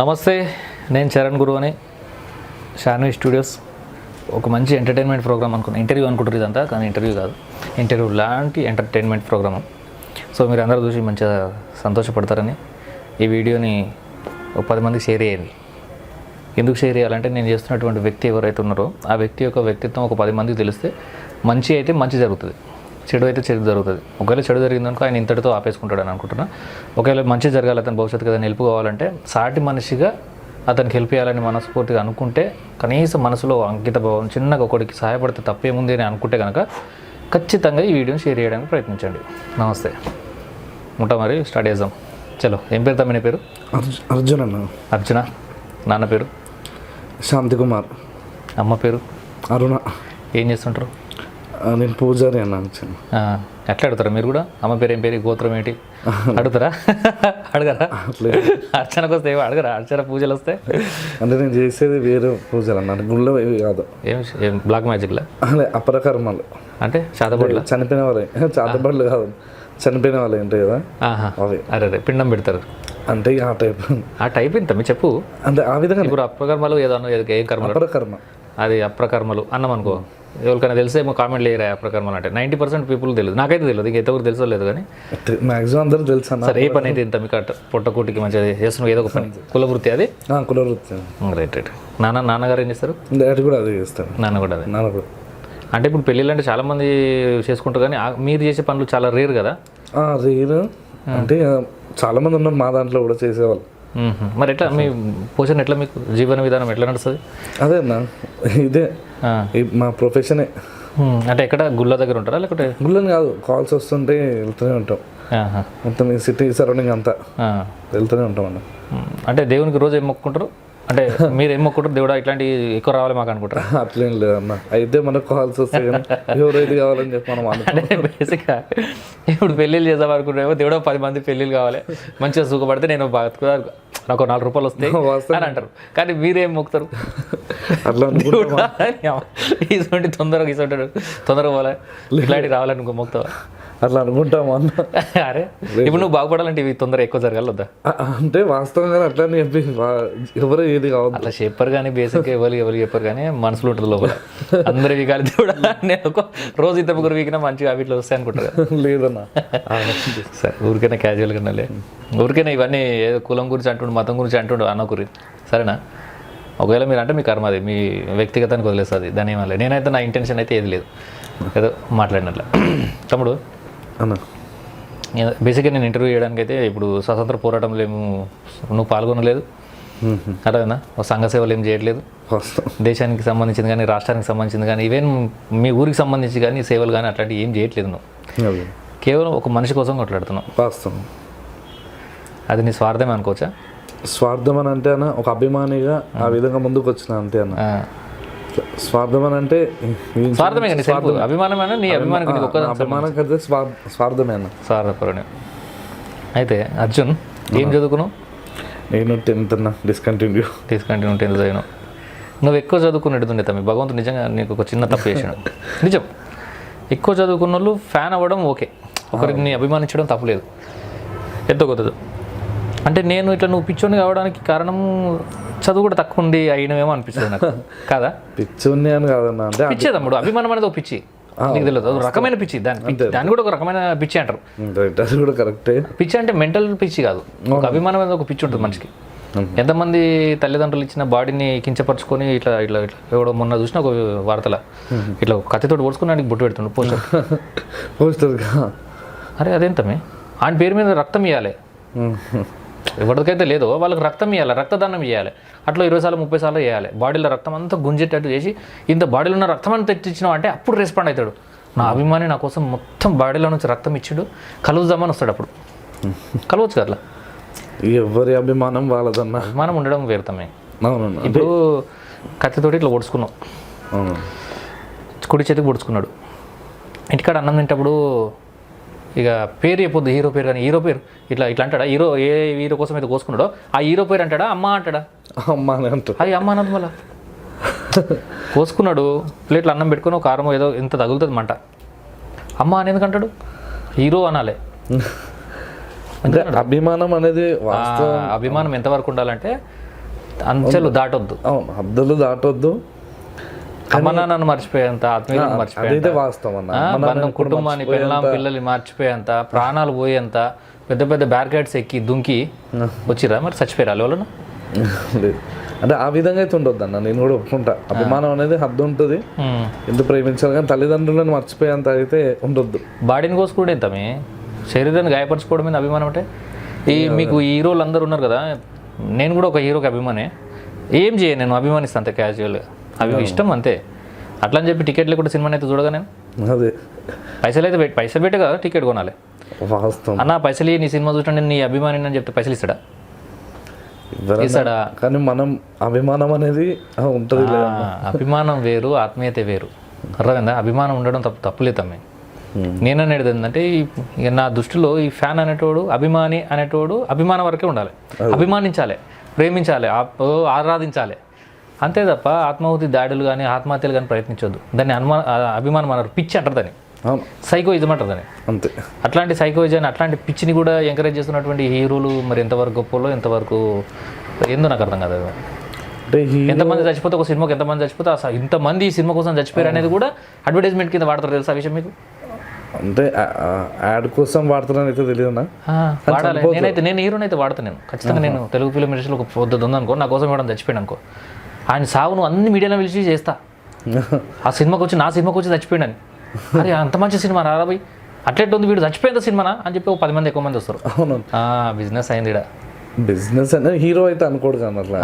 నమస్తే, నేను చరణ్ గురు అని షాన్వి స్టూడియోస్ ఒక మంచి ఎంటర్టైన్మెంట్ ప్రోగ్రామ్ అనుకున్నాను. ఇంటర్వ్యూ అనుకుంటారు ఇదంతా, కానీ ఇంటర్వ్యూ కాదు, ఇంటర్వ్యూ లాంటి ఎంటర్టైన్మెంట్ ప్రోగ్రామ్. సో మీరు అందరూ చూసి మంచిగా సంతోషపడతారని ఈ వీడియోని ఒక 10 మందికి షేర్ చేయండి. ఎందుకు షేర్ చేయాలంటే నేను చేస్తున్నటువంటి వ్యక్తి ఎవరైతే ఉన్నారో ఆ వ్యక్తి యొక్క వ్యక్తిత్వం ఒక 10 మందికి తెలిస్తే మంచి అయితే మంచి జరుగుతుంది, చెడు అయితే చెడు జరుగుతుంది. ఒకవేళ చెడు జరిగిందనుకో ఆయన ఇంతటితో ఆపేసుకుంటాడని అనుకుంటున్నా. ఒకవేళ మంచి జరగాలి, అతని భవిష్యత్తుకి ఏదైనా హెల్ప్ కావాలంటే సాటి మనిషిగా అతనికి హెల్ప్ చేయాలని మనస్ఫూర్తిగా అనుకుంటే, కనీసం మనసులో అంకిత భావం చిన్నగా ఒకటికి సహాయపడితే తప్పేముంది అని అనుకుంటే కనుక ఖచ్చితంగా ఈ వీడియోని షేర్ చేయడానికి ప్రయత్నించండి. నమస్తే, ఉంటా మరి స్టార్ట్ చేద్దాం. చలో, ఏం పేరు తమ్మి? పేరు అర్జున్ అన్న. అర్జున. నాన్న పేరు? శాంతి కుమార్. అమ్మ పేరు? అరుణ. ఏం చేస్తుంటారు? నేను పూజారి అన్న. ఎట్లా అడుగుతారా మీరు కూడా? అమ్మ పేరు ఏం పేరు, గోత్రం ఏంటి అడుగుతారా? అడగరా? అర్చనకు వస్తే అడగరా? అర్చన పూజలు వస్తే అంటే నేను చేసేది వేరే పూజలు అన్న, గుళ్ళో ఏవి కాదు. ఏం బ్లాక్ మ్యాజిక్లా? అదే అపరకర్మలు అంటే చాతబడులు. చనిపోయిన వాళ్ళే. చాతబడులు కాదు, చనిపోయిన వాళ్ళే ఉంటాయి కదా అవి. అరే పిండం పెడతారు అంటే ఆ టైప్ ఇంత మీ చెప్పు. అంటే ఆ విధంగా ఇప్పుడు అప్రకర్మలు ఏదన్నా ఏం కర్మ? అపరకర్మ. అది అప్రకర్మలు అన్నం అనుకో. ఎవరికైనా తెలిసే ఏమో కామెంట్లు వేయరా అప్రకర్మలు అంటే. 90% పీపుల్ తెలియదు, నాకైతే తెలియదు, ఇంక ఎంతవరకు తెలుసో లేదు కానీ మాక్సిమం అందరూ తెలుసు అన్న. సరే, ఏ పని అయితే ఇంత మీకు పొట్టకూటికి మంచిగా చేస్తున్నావు, ఏదో ఒక పని. కులవృత్తి అది? కులవృత్తి. Right right. నాన్నగారు ఏం చేస్తారు? డాడీ కూడా అదే చేస్తారు. నాన్న కూడా అదే. నాన్న కూడా. అంటే ఇప్పుడు పెళ్ళిళ్ళు అంటే చాలామంది చేసుకుంటారు, కానీ మీరు చేసే పనులు చాలా రేర్ కదా? రేర్ అంటే చాలా మంది ఉన్నారు మా దాంట్లో కూడా చేసేవాళ్ళు. మరి ఎట్లా మీ పోషణ, ఎట్లా మీకు జీవన విధానం ఎట్లా నడుస్తుంది? అదే అన్న, ఇదే మా ప్రొఫెషనే. అంటే ఎక్కడ గుళ్ళ దగ్గర ఉంటారా లేకపోతే? గుళ్ళని కాదు, కాల్స్ వస్తుంటే వెళ్తూనే ఉంటాం. మొత్తం ఈ సిటీ సరౌండింగ్ అంతా వెళ్తూనే ఉంటాం అన్న. అంటే దేవునికి రోజు ఏం మొక్కుంటారు? అంటే మీరు ఏం మొక్కుంటారు? దేవుడా ఇట్లాంటి ఎక్కువ రావాలి మాకు అనుకుంటారు? అట్లేం లేదన్న, అయితే మనకు కాల్స్ వస్తాయి కానీ ఎవరైతే కావాలని చెప్పి మనం అంటే బేసిక్గా ఇప్పుడు పెళ్ళిళ్ళు చేద్దాం అనుకుంటామో, దేవుడా 10 మంది పెళ్ళిళ్ళు కావాలి, మంచిగా సుఖపడితే నేను బతుకుదా, నాకు 4 రూపాయలు వస్తాయి అని అంటారు. కానీ మీరేం మొక్కుతారు? అట్లా ఇటువంటి తొందరగా పోలే, ఇట్లాంటివి రావాలని మొక్కుతావా? అట్లా అనుకుంటాము అన్న. అరే ఇప్పుడు నువ్వు బాగుపడాలంటే ఇవి తొందరగా ఎక్కువ జరగాలి వద్దా? అంటే వాస్తవంగా అట్లా చెప్పి ఎవరు ఏది కావద్దు అట్లా చెప్పారు, కానీ బేసిక్గా ఎవరు చెప్పారు, కానీ మనసులో ఉంటుంది లోపల. అందరూ వీకాలి దేవుడా, నేను రోజు ఇంత ముగ్గురు వీకినా మంచిగా వీటిలో వస్తాయి అనుకుంటారు. లేదన్నా, సరే ఊరికైనా క్యాజువల్గా లే, ఊరికైనా ఇవన్నీ ఏదో కులం గురించి అంటుండు, మతం గురించి అంటుండు అన్నకూరి. సరేనా? ఒకవేళ మీరు అంటే మీ కర్మ, అది మీ వ్యక్తిగతానికి వదిలేస్తుంది, దాని ఏమో లేదు. నేనైతే నా ఇంటెన్షన్ అయితే ఏది లేదు, ఏదో మాట్లాడినట్ల. తమ్ముడు అన్న, బేసిక్గా నేను ఇంటర్వ్యూ చేయడానికి అయితే ఇప్పుడు స్వతంత్ర పోరాటంలో ఏమో నువ్వు పాల్గొనలేదు అదేనా, సంఘ సేవలు ఏం చేయట్లేదు, దేశానికి సంబంధించింది కానీ రాష్ట్రానికి సంబంధించింది కానీ ఈవెన్ మీ ఊరికి సంబంధించి కానీ సేవలు కానీ అట్లాంటివి ఏం చేయట్లేదు. నువ్వు కేవలం ఒక మనిషి కోసం కొట్లాడుతున్నావు. వాస్తవం. అది నీ స్వార్థమే అనుకోవచ్చా? స్వార్థం అని అంటే అన్న, ఒక అభిమానిగా ఆ విధంగా ముందుకు వచ్చిన అంతే అన్న. స్వార్థం అని అంటే స్వార్థమే కానీ అభిమానం నీ అభిమానం అయితే స్వార్థమే అన్న, స్వార్థపరుడు. అయితే అర్జున్ ఏం చదువుకున్నావు? నేను 10th అన్న. Discontinue 10th చదివినావు. నువ్వు ఎక్కువ చదువుకునేది తమ్మి, భగవంతుడు నిజంగా నీకు ఒక చిన్న తప్పు చేసినాడు. నిజం, ఎక్కువ చదువుకున్న వాళ్ళు ఫ్యాన్ అవ్వడం ఓకే, ఒకరిని అభిమానించడం తప్పులేదు, ఎంతో కొత్తదు. అంటే నేను ఇట్లా నువ్వు పిచ్చోని కావడానికి కారణం చదువు కూడా తక్కువ ఉంది అయినవేమో అనిపిస్తుంది నాకు, కాదా? పిచ్చోని అని కాదన్నా, అంటే పిచ్చే తమ్ముడు, అభిమానం అనేది ఒక పిచ్చి, నీకు తెలియదు, ఒక రకమైన పిచ్చి. దాన్ని కూడా ఒక రకమైన పిచ్చి అంటారు. అది కూడా కరెక్టే. పిచ్చి అంటే మెంటల్ పిచ్చి కాదు, ఒక అభిమానం అనేది ఒక పిచ్చి ఉంటుంది మనిషికి. ఎంతమంది తల్లిదండ్రులు ఇచ్చిన బాడీని కించపరుచుకొని ఇట్లా ఇట్లా ఇట్లా ఎవడో మొన్న చూసిన ఒక వార్తల ఇట్లా కత్తితో ఓడుచుకుని బొట్టు పెడుతుండు పోస్టర్. అరే అదేంతమే, ఆయన పేరు మీద రక్తం ఇవ్వాలి, ఎవరికైతే లేదో వాళ్ళకి రక్తం ఇవ్వాలి, రక్తదానం ఇవ్వాలి. అట్లా 20 సార్లు 30 సార్లు వేయాలి, బాడీలో రక్తం అంతా గుంజేటట్టు చేసి ఇంత బాడీలో ఉన్న రక్తం అంతా తెచ్చినావు అంటే అప్పుడు రెస్పాండ్ అవుతాడు. నా అభిమాని నా కోసం మొత్తం బాడీలో నుంచి రక్తం ఇచ్చాడు, కలుద్దామని వస్తాడు. అప్పుడు కలవచ్చు కదా. ఎవరి అభిమానం వాళ్ళదన్న, అభిమానం ఉండడం వేరుతమే. అవునన్నా, ఇప్పుడు కత్తితోటి ఇట్లా పొడుచుకున్నావు, కుడి చేతికి పొడుచుకున్నాడు. ఇంటికాడ అన్నం తింటప్పుడు ఇక పేరు చెప్పొద్దు, హీరో పేరు, కానీ హీరో పేరు ఇట్లా ఇట్లా అంటాడా? హీరో ఏ హీరో కోసం అయితే కోసుకున్నాడో ఆ హీరో పేరు అంటాడా, అమ్మ అంటాడా? అమ్మ అని అంటాడు. అది అమ్మ అన్నది. మళ్ళీ కోసుకున్నాడు, ప్లేట్లో అన్నం పెట్టుకుని ఒక కారం ఏదో ఇంత తగులుతుంది మంట, అమ్మ అని ఎందుకు అంటాడు? హీరో అనాలే. అభిమానం అనేది అభిమానం ఎంతవరకు ఉండాలంటే అంచెలు దాటొద్దు. అవును, హద్దులు దాటొద్దు. అమ్మ నాన్నను మర్చిపోయేంత, ఆత్మీయులను అదైతే మర్చిపోయేంత, వాస్తవం అన్న. బంధం కుటుంబాన్ని పిల్లల్ని మర్చిపోయేంత, ప్రాణాలు పోయేంత పెద్ద పెద్ద బ్యారికేడ్స్ ఎక్కి దుంకి వచ్చిరా మరి చచ్చిపోయారు వాళ్ళను. లేదు అంటే ఆ విధంగా అయితే ఉండొద్దు అన్న, నేను కూడా ఒప్పుకుంటా. అభిమానం అనేది హద్దు ఉంటుంది, ఎందుకు ప్రేమించాలి, కానీ తల్లిదండ్రులను మర్చిపోయేంత అయితే ఉండొద్దు. బాడీని కోసుకోవడం ఎంతమే, శరీరాన్ని గాయపరచుకోవడం మీద అభిమానం అంటే. మీకు హీరోలు అందరూ ఉన్నారు కదా, నేను కూడా ఒక హీరోకి అభిమానే. ఏం చేయను, నేను అభిమానిస్తాను అంతే, క్యాజువల్గా ఇష్టం అంతే. అట్లా అని చెప్పి టికెట్లు కూడా సినిమాని అయితే చూడగా నేను అదే పైసలు పెట్టే కదా టికెట్ కొనాలి. వాస్తవం అన్న పైసలు నీ సినిమా చూడండి నీ అభిమాని అని చెప్తే పైసలు ఇస్తాడా? ఇస్తాడా? కానీ మనం అభిమానం అనేది ఉంటుంది. అభిమానం వేరు, ఆత్మీయత వేరు. అర్థమైందా? అభిమానం ఉండడం తప్పులేదు తమ్మి. నేననేది ఏంటంటే ఇక నా దృష్టిలో ఈ ఫ్యాన్ అనేటోడు, అభిమాని అనేటోడు అభిమానం వరకే ఉండాలి. అభిమానించాలి, ప్రేమించాలి, ఆరాధించాలి అంతే తప్ప ఆత్మాహుతి దాడులు కానీ ఆత్మహత్యలు కానీ ప్రయత్నించొద్దు. దాన్ని అభిమానం అన్నారు, పిచ్చి అంటారు దాన్ని, సైకోయిజం అంటారు దాన్ని. అంతే. అట్లాంటి సైకోయిజం, అట్లాంటి పిచ్చిని కూడా ఎంకరేజ్ చేస్తున్నటువంటి హీరోలు మరి ఎంతవరకు గొప్పలో ఎంతవరకు ఏందో నాకు అర్థం కాదు. అంటే ఎంతమంది చచ్చిపోతే ఒక సినిమాకి ఎంతమంది చచ్చిపోతే అసలు ఇంతమంది ఈ సినిమా కోసం చచ్చిపోయారు అనేది కూడా అడ్వర్టైజ్మెంట్ కింద వాడతారు, తెలుసా ఆ విషయం మీకు? అంటే యాడ్ కోసం వాడుతున్నాను అయితే తెలియదునా? వాడాలి. నేను హీరోని అయితే వాడతాను. నేను ఖచ్చితంగా నేను తెలుగు ఫిలిం ఇండస్ట్రీలో ఒక పొద్దున్న ఉందనుకో, నా కోసం ఇవ్వడం చచ్చిపోయాను అనుకో, ఆయన సాగును అన్ని మీడియాలో పిలిచి చేస్తా. ఆ సినిమాకి వచ్చి, నా సినిమాకి వచ్చి చచ్చిపోయాడు అని, అరే అంత మంచి సినిమా రాబోయ్ అట్లెట్ ఉంది, వీడు చచ్చిపోయింది సినిమానా అని చెప్పి 10 మంది ఎక్కువ మంది వస్తారు. అవును, బిజినెస్ అయింది ఇక్కడ. బిజినెస్ అనేది హీరో అయితే అనుకోడు కానీ అట్లా.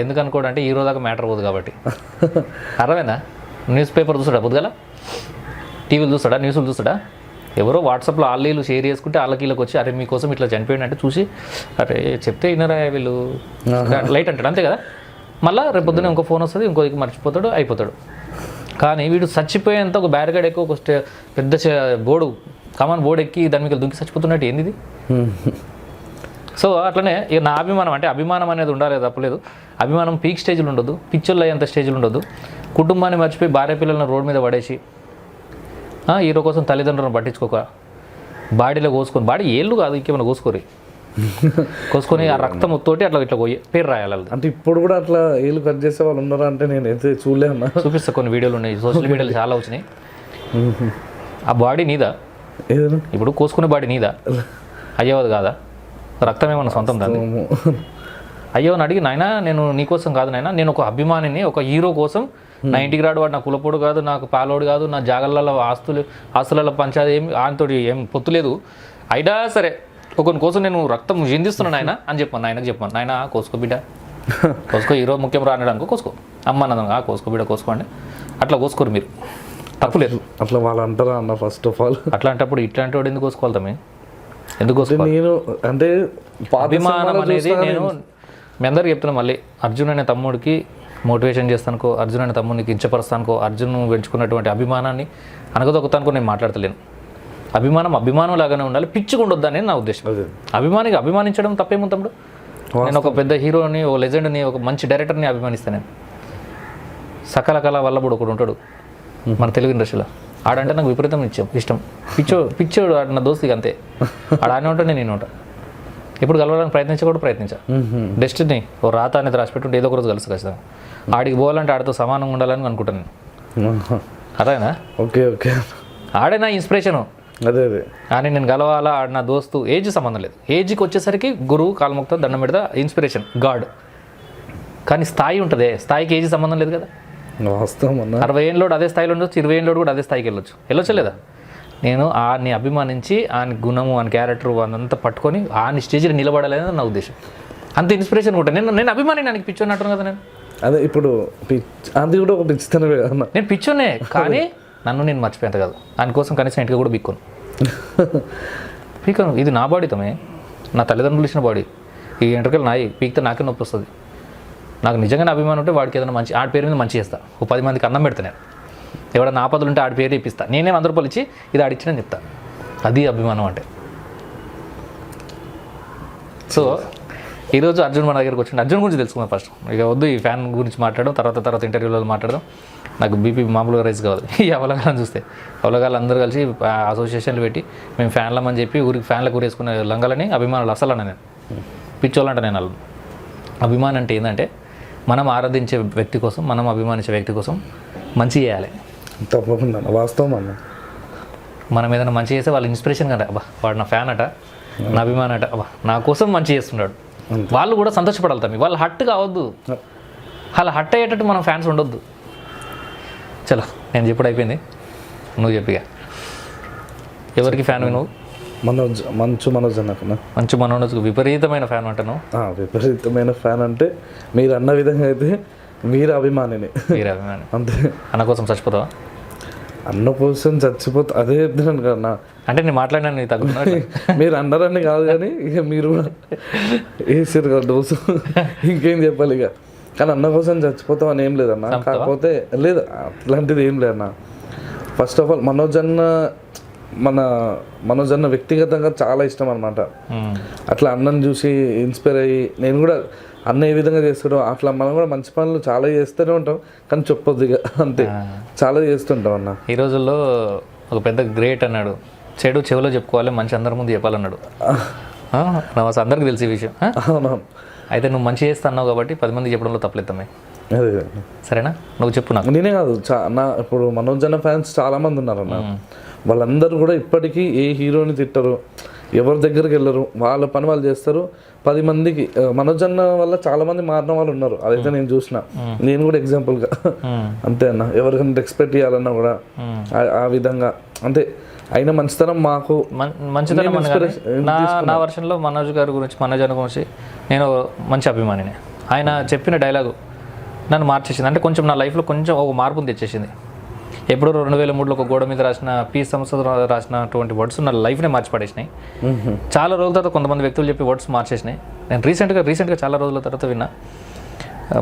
ఎందుకు అనుకోడు అంటే హీరో దాకా మ్యాటర్ పోదు కాబట్టి. అర్థమైందా? న్యూస్ పేపర్ చూస్తాడా పొద్దుగల, టీవీలు చూస్తాడా, న్యూస్లు చూస్తాడా? ఎవరో వాట్సాప్లో ఆల్లీలు షేర్ చేసుకుంటే వాళ్ళకి వచ్చి అరే మీకోసం ఇట్లా చనిపోయాడు అంటే చూసి అరే చెప్తే వినరా వీళ్ళు లైట్ అంటాడు, అంతే కదా. మళ్ళీ రేపు పొద్దున్న ఇంకో ఫోన్ వస్తుంది, ఇంకోకి మర్చిపోతాడు, అయిపోతాడు. కానీ వీడు చచ్చిపోయేంత ఒక బ్యారికేడ్ ఎక్కువ, ఒక పెద్ద బోర్డు, కామన్ బోర్డు ఎక్కి దాని మీద దుంకి చచ్చిపోతున్నట్టు ఏంది ఇది? సో అట్లనే ఇక నా అభిమానం అంటే అభిమానం అనేది ఉండాలి, తప్పలేదు. అభిమానం పీక్ స్టేజ్లు ఉండదు, పిక్చర్లు అయ్యేంత స్టేజ్లు ఉండదు. కుటుంబాన్ని మర్చిపోయి భార్య పిల్లలను రోడ్డు మీద పడేసి హీరో కోసం తల్లిదండ్రులను పట్టించుకోక బాడీలో కోసుకొని, బాడీ ఏళ్ళు కాదు ఇంకేమైనా కోసుకొని ఆ రక్తం తోటి అట్లా ఇట్లా పేరు రాయాలి. అంటే ఇప్పుడు కూడా అట్లా ఏళ్ళు కట్ చేసే వాళ్ళు ఉన్నారా అంటే నేను అయితే చూడలేను. చూపిస్తా, కొన్ని వీడియోలు ఉన్నాయి, సోషల్ మీడియాలో చాలా వచ్చినాయి. ఆ బాడీ నీదా? ఇప్పుడు కోసుకునే బాడీ నీదా? అయ్యేవాది కాదా? రక్తం ఏమన్నా సొంతం దాన్ని? అయ్యోని అడిగి, నాయన నేను నీకోసం కాదు నాయన, నేను ఒక అభిమానిని, ఒక హీరో కోసం నా ఇంటికి రాడు, వాడు నా కులపోడు కాదు, నాకు పాలోడు కాదు, నా జాగలలో ఆస్తులలో పంచాది ఏమి ఆయనతో ఏం పొత్తు లేదు, అయినా సరే ఒకరి కోసం నేను రక్తం చిందిస్తున్నాను ఆయన అని చెప్పాను. ఆయనకు చెప్పాను, నాయన కోసుకో బిడ్డ, కోసుకో, హీరో ముఖ్యం రానడు అనుకో, కోసుకో, అమ్మ అన్నదా కోసుకో బిడ్డ కోసుకోండి, అట్లా కోసుకోరు మీరు, తప్పులేదు. అట్లా వాళ్ళు అంటారా అన్న? ఫస్ట్ ఆఫ్ ఆల్ అట్లాంటప్పుడు ఇట్లాంటి వాడు ఎందుకు కోసుకోవాలి తమ్మి? ఎందుకు కోసుకోవాలి? నేను అంటే అభిమానం అనేది నేను మీ అందరికి చెప్తున్నా మళ్ళీ, అర్జున్ అనే తమ్ముడికి మోటివేషన్ చేస్తానుకో, అర్జున్ అనే తమ్ముడిని కించపరుస్తానుకో, అర్జున్ పెంచుకున్నటువంటి అభిమానాన్ని అనగదొక్కుతానుకో నేను మాట్లాడతలేను. అభిమానం లాగానే ఉండాలి, పిచ్చిగా ఉండొద్దు అనేది నా ఉద్దేశం. అభిమానికి అభిమానించడం తప్పేమో తమ్ముడు. నేను ఒక పెద్ద హీరోని, ఒక లెజెండ్ని, ఒక మంచి డైరెక్టర్ని అభిమానిస్తాను నేను. సకల కళ వల్లభుడు ఒకడు ఉంటాడు మన తెలుగు ఇండస్ట్రీలో, ఆడంటే నాకు విపరీతం ఇష్టం. పిచ్చోడు ఆడ నా దోస్తికి అంతే, ఆడనే ఉంటాడు, నేను ఉంటా. ఇప్పుడు కలవడానికి ప్రయత్నించా. డెస్టినీ ఓ రాత అనేది రాసిపెట్టుంటే ఏదో ఒక రోజు కలుసు ఖచ్చితంగా. ఆడికి పోవాలంటే ఆడితో సమానంగా ఉండాలని అనుకుంటాను నేను. అదేనా? Okay okay. ఆడే నా ఇన్స్పిరేషను. అదే కానీ నేను కలవాలా, ఆడ నా దోస్తు. ఏజ్ సంబంధం లేదు, ఏజ్కి వచ్చేసరికి గురువు కాలుమొక్తా దండం పెడతా, ఇన్స్పిరేషన్ గాడ్. కానీ స్థాయి ఉంటుంది, స్థాయికి ఏజ్ సంబంధం లేదు కదా. 60 ఏళ్ళోడు అదే స్థాయిలో ఉండొచ్చు, 20 ఏళ్ళోడు కూడా అదే స్థాయికి వెళ్ళొచ్చు లేదా. నేను ఆని అభిమానించి ఆయన గుణము, ఆయన క్యారెక్టర్ అదంతా పట్టుకొని ఆని స్టేజ్లో నిలబడాలనేది నా ఉద్దేశం. అంత ఇన్స్పిరేషన్ కూడా నేను అభిమాని, నాకు పిచ్చోని అంటాను కదా నేను. అదే ఇప్పుడు అది కూడా ఒక పిచ్చితనమే కదా. నేను పిచ్చోనే, కానీ నన్ను నేను మర్చిపోయేంత కాదు. ఆయన కోసం కనీసం ఇంటికి కూడా పీక్కోను. ఇది నా బాడీతోమే, నా తల్లిదండ్రులు ఇచ్చిన బాడీ. ఈ ఎంట్రకలు నాయి, పీకితే నాకే నొప్పి వస్తుంది. నాకు నిజంగానే అభిమానం ఉంటే వాడికి ఏదైనా మంచి, ఆడి పేరు మీద మంచి చేస్తా. ఓ 10 మందికి అన్నం పెడతా నేను. ఎవడన్నా ఆపదలు ఉంటే ఆడి పేరు ఇప్పిస్తా. నేనే 100 రూపాయలు ఇచ్చి ఇది ఆడిచ్చినని చెప్తా. అది అభిమానం అంటే. సో ఈరోజు అర్జున్ మన దగ్గరకు వచ్చింది. అర్జున్ గురించి తెలుసుకుందాం ఫస్ట్. ఇక వద్దు ఈ ఫ్యాన్ గురించి మాట్లాడడం, తర్వాత ఇంటర్వ్యూలో మాట్లాడదాం. నాకు బీపీ మామూలుగా రైజ్ కావాలి ఈ అవలగాలను చూస్తే. అవలగాలు అందరూ కలిసి అసోసియేషన్లు పెట్టి మేము ఫ్యాన్లమని చెప్పి ఊరికి ఫ్యాన్లకు ఊరేసుకునే లంగాలని అభిమానులు అసలు అన్న నేను. పిచ్చోళ్ళంట నేను వాళ్ళు. అభిమానం అంటే ఏంటంటే మనం ఆరాధించే వ్యక్తి కోసం, మనం అభిమానించే వ్యక్తి కోసం మంచి చేయాలి. తప్పకుండా వాస్తవం అన్న. మనం ఏదైనా మంచి చేస్తే వాళ్ళు ఇన్స్పిరేషన్ కదా, అబ్బా వాడు నా ఫ్యాన్ అట, నా అభిమాని అట, అబ్బా నా కోసం మంచి చేస్తున్నాడు, వాళ్ళు కూడా సంతోషపడాలి. తమ్మి వాళ్ళు హట్ కావద్దు, అలా హట్ అయ్యేటట్టు మనం ఫ్యాన్స్ ఉండొద్దు. చలో నేను చెప్పుడు అయిపోయింది, నువ్వు చెప్పిగా ఎవరికి ఫ్యాన్ నువ్వు? మనోజ్ అన్నకన్నా. మంచు మనోజ్ విపరీతమైన ఫ్యాన్ అంటాను. విపరీతమైన ఫ్యాన్ అంటే మీరు అన్న విధంగా అయితే వీర అభిమానిని. వీర అభిమాని అంతే. అన్న కోసం చచ్చిపోతావా? అన్న కోసం చచ్చిపోతా అదే చెప్తున్నాను కదన్నా. అంటే నేను మాట్లాడినా నీ తగ్గుతున్నా. మీరు అన్నారని కాదు కానీ ఇక మీరు కూడా వేసారు కదా డోసు, ఇంకేం చెప్పాలి ఇక. కానీ అన్న కోసం చచ్చిపోతాం అని ఏం లేదన్న. కాకపోతే లేదు అట్లాంటిది ఏం లేదన్న. ఫస్ట్ ఆఫ్ ఆల్ మనోజ్ అన్న వ్యక్తిగతంగా చాలా ఇష్టం అనమాట. అట్లా అన్నను చూసి ఇన్స్పైర్ అయ్యి నేను కూడా అన్న ఏ విధంగా చేస్తాడో అట్లా మనం కూడా మంచి పనులు చాలా చేస్తూనే ఉంటాం, కానీ చెప్పొద్దు ఇక అంతే. చాలా చేస్తుంటాం అన్న. ఈ రోజుల్లో ఒక పెద్ద గ్రేట్ అన్నాడు, చెడు చెవిలో చెప్పుకోవాలి, మంచి అందరి ముందు చెప్పాలన్నాడు. నమస్తే అందరికి తెలిసి విషయం. అవునవును. అయితే నువ్వు మంచి చేస్తా అన్నావు కాబట్టి 10 మందికి చెప్పడంలో తప్పలేదమ్మే. అదే సరేనా? నువ్వు చెప్పు నాకు. నేనే కాదు, ఇప్పుడు మనోజ్ అన్న ఫ్యాన్స్ చాలా మంది ఉన్నారన్న. వాళ్ళందరూ కూడా ఇప్పటికీ ఏ హీరోని తిట్టరు, ఎవరి దగ్గరికి వెళ్ళరు, వాళ్ళ పని వాళ్ళు చేస్తారు. 10 మందికి మనోజ్ అన్న వల్ల చాలా మంది మారిన వాళ్ళు ఉన్నారు, అదైతే నేను చూసిన. నేను కూడా ఎగ్జాంపుల్గా అంతే అన్న. ఎవరికైనా రెస్పెక్ట్ ఇవ్వాలన్నా కూడా ఆ విధంగా అంతే. అయినా మంచితనం మాకు మంచితనం. నా వర్షన్లో మనోజ్ గారి గురించి, మనోజ్ అన్న గురించి నేను మంచి అభిమానిని. ఆయన చెప్పిన డైలాగు నన్ను మార్చేసింది. అంటే కొంచెం నా లైఫ్లో కొంచెం ఒక మార్పుని తెచ్చేసింది. ఎప్పుడో 2003లో ఒక గోడ మీద రాసిన పీ సంస్థ రాసినటువంటి వర్డ్స్ నా లైఫ్నే మార్చి పడేసినాయి. చాలా రోజుల తర్వాత కొంతమంది వ్యక్తులు చెప్పి వర్డ్స్ మార్చేసినాయి. నేను రీసెంట్గా చాలా రోజుల తర్వాత విన్నా.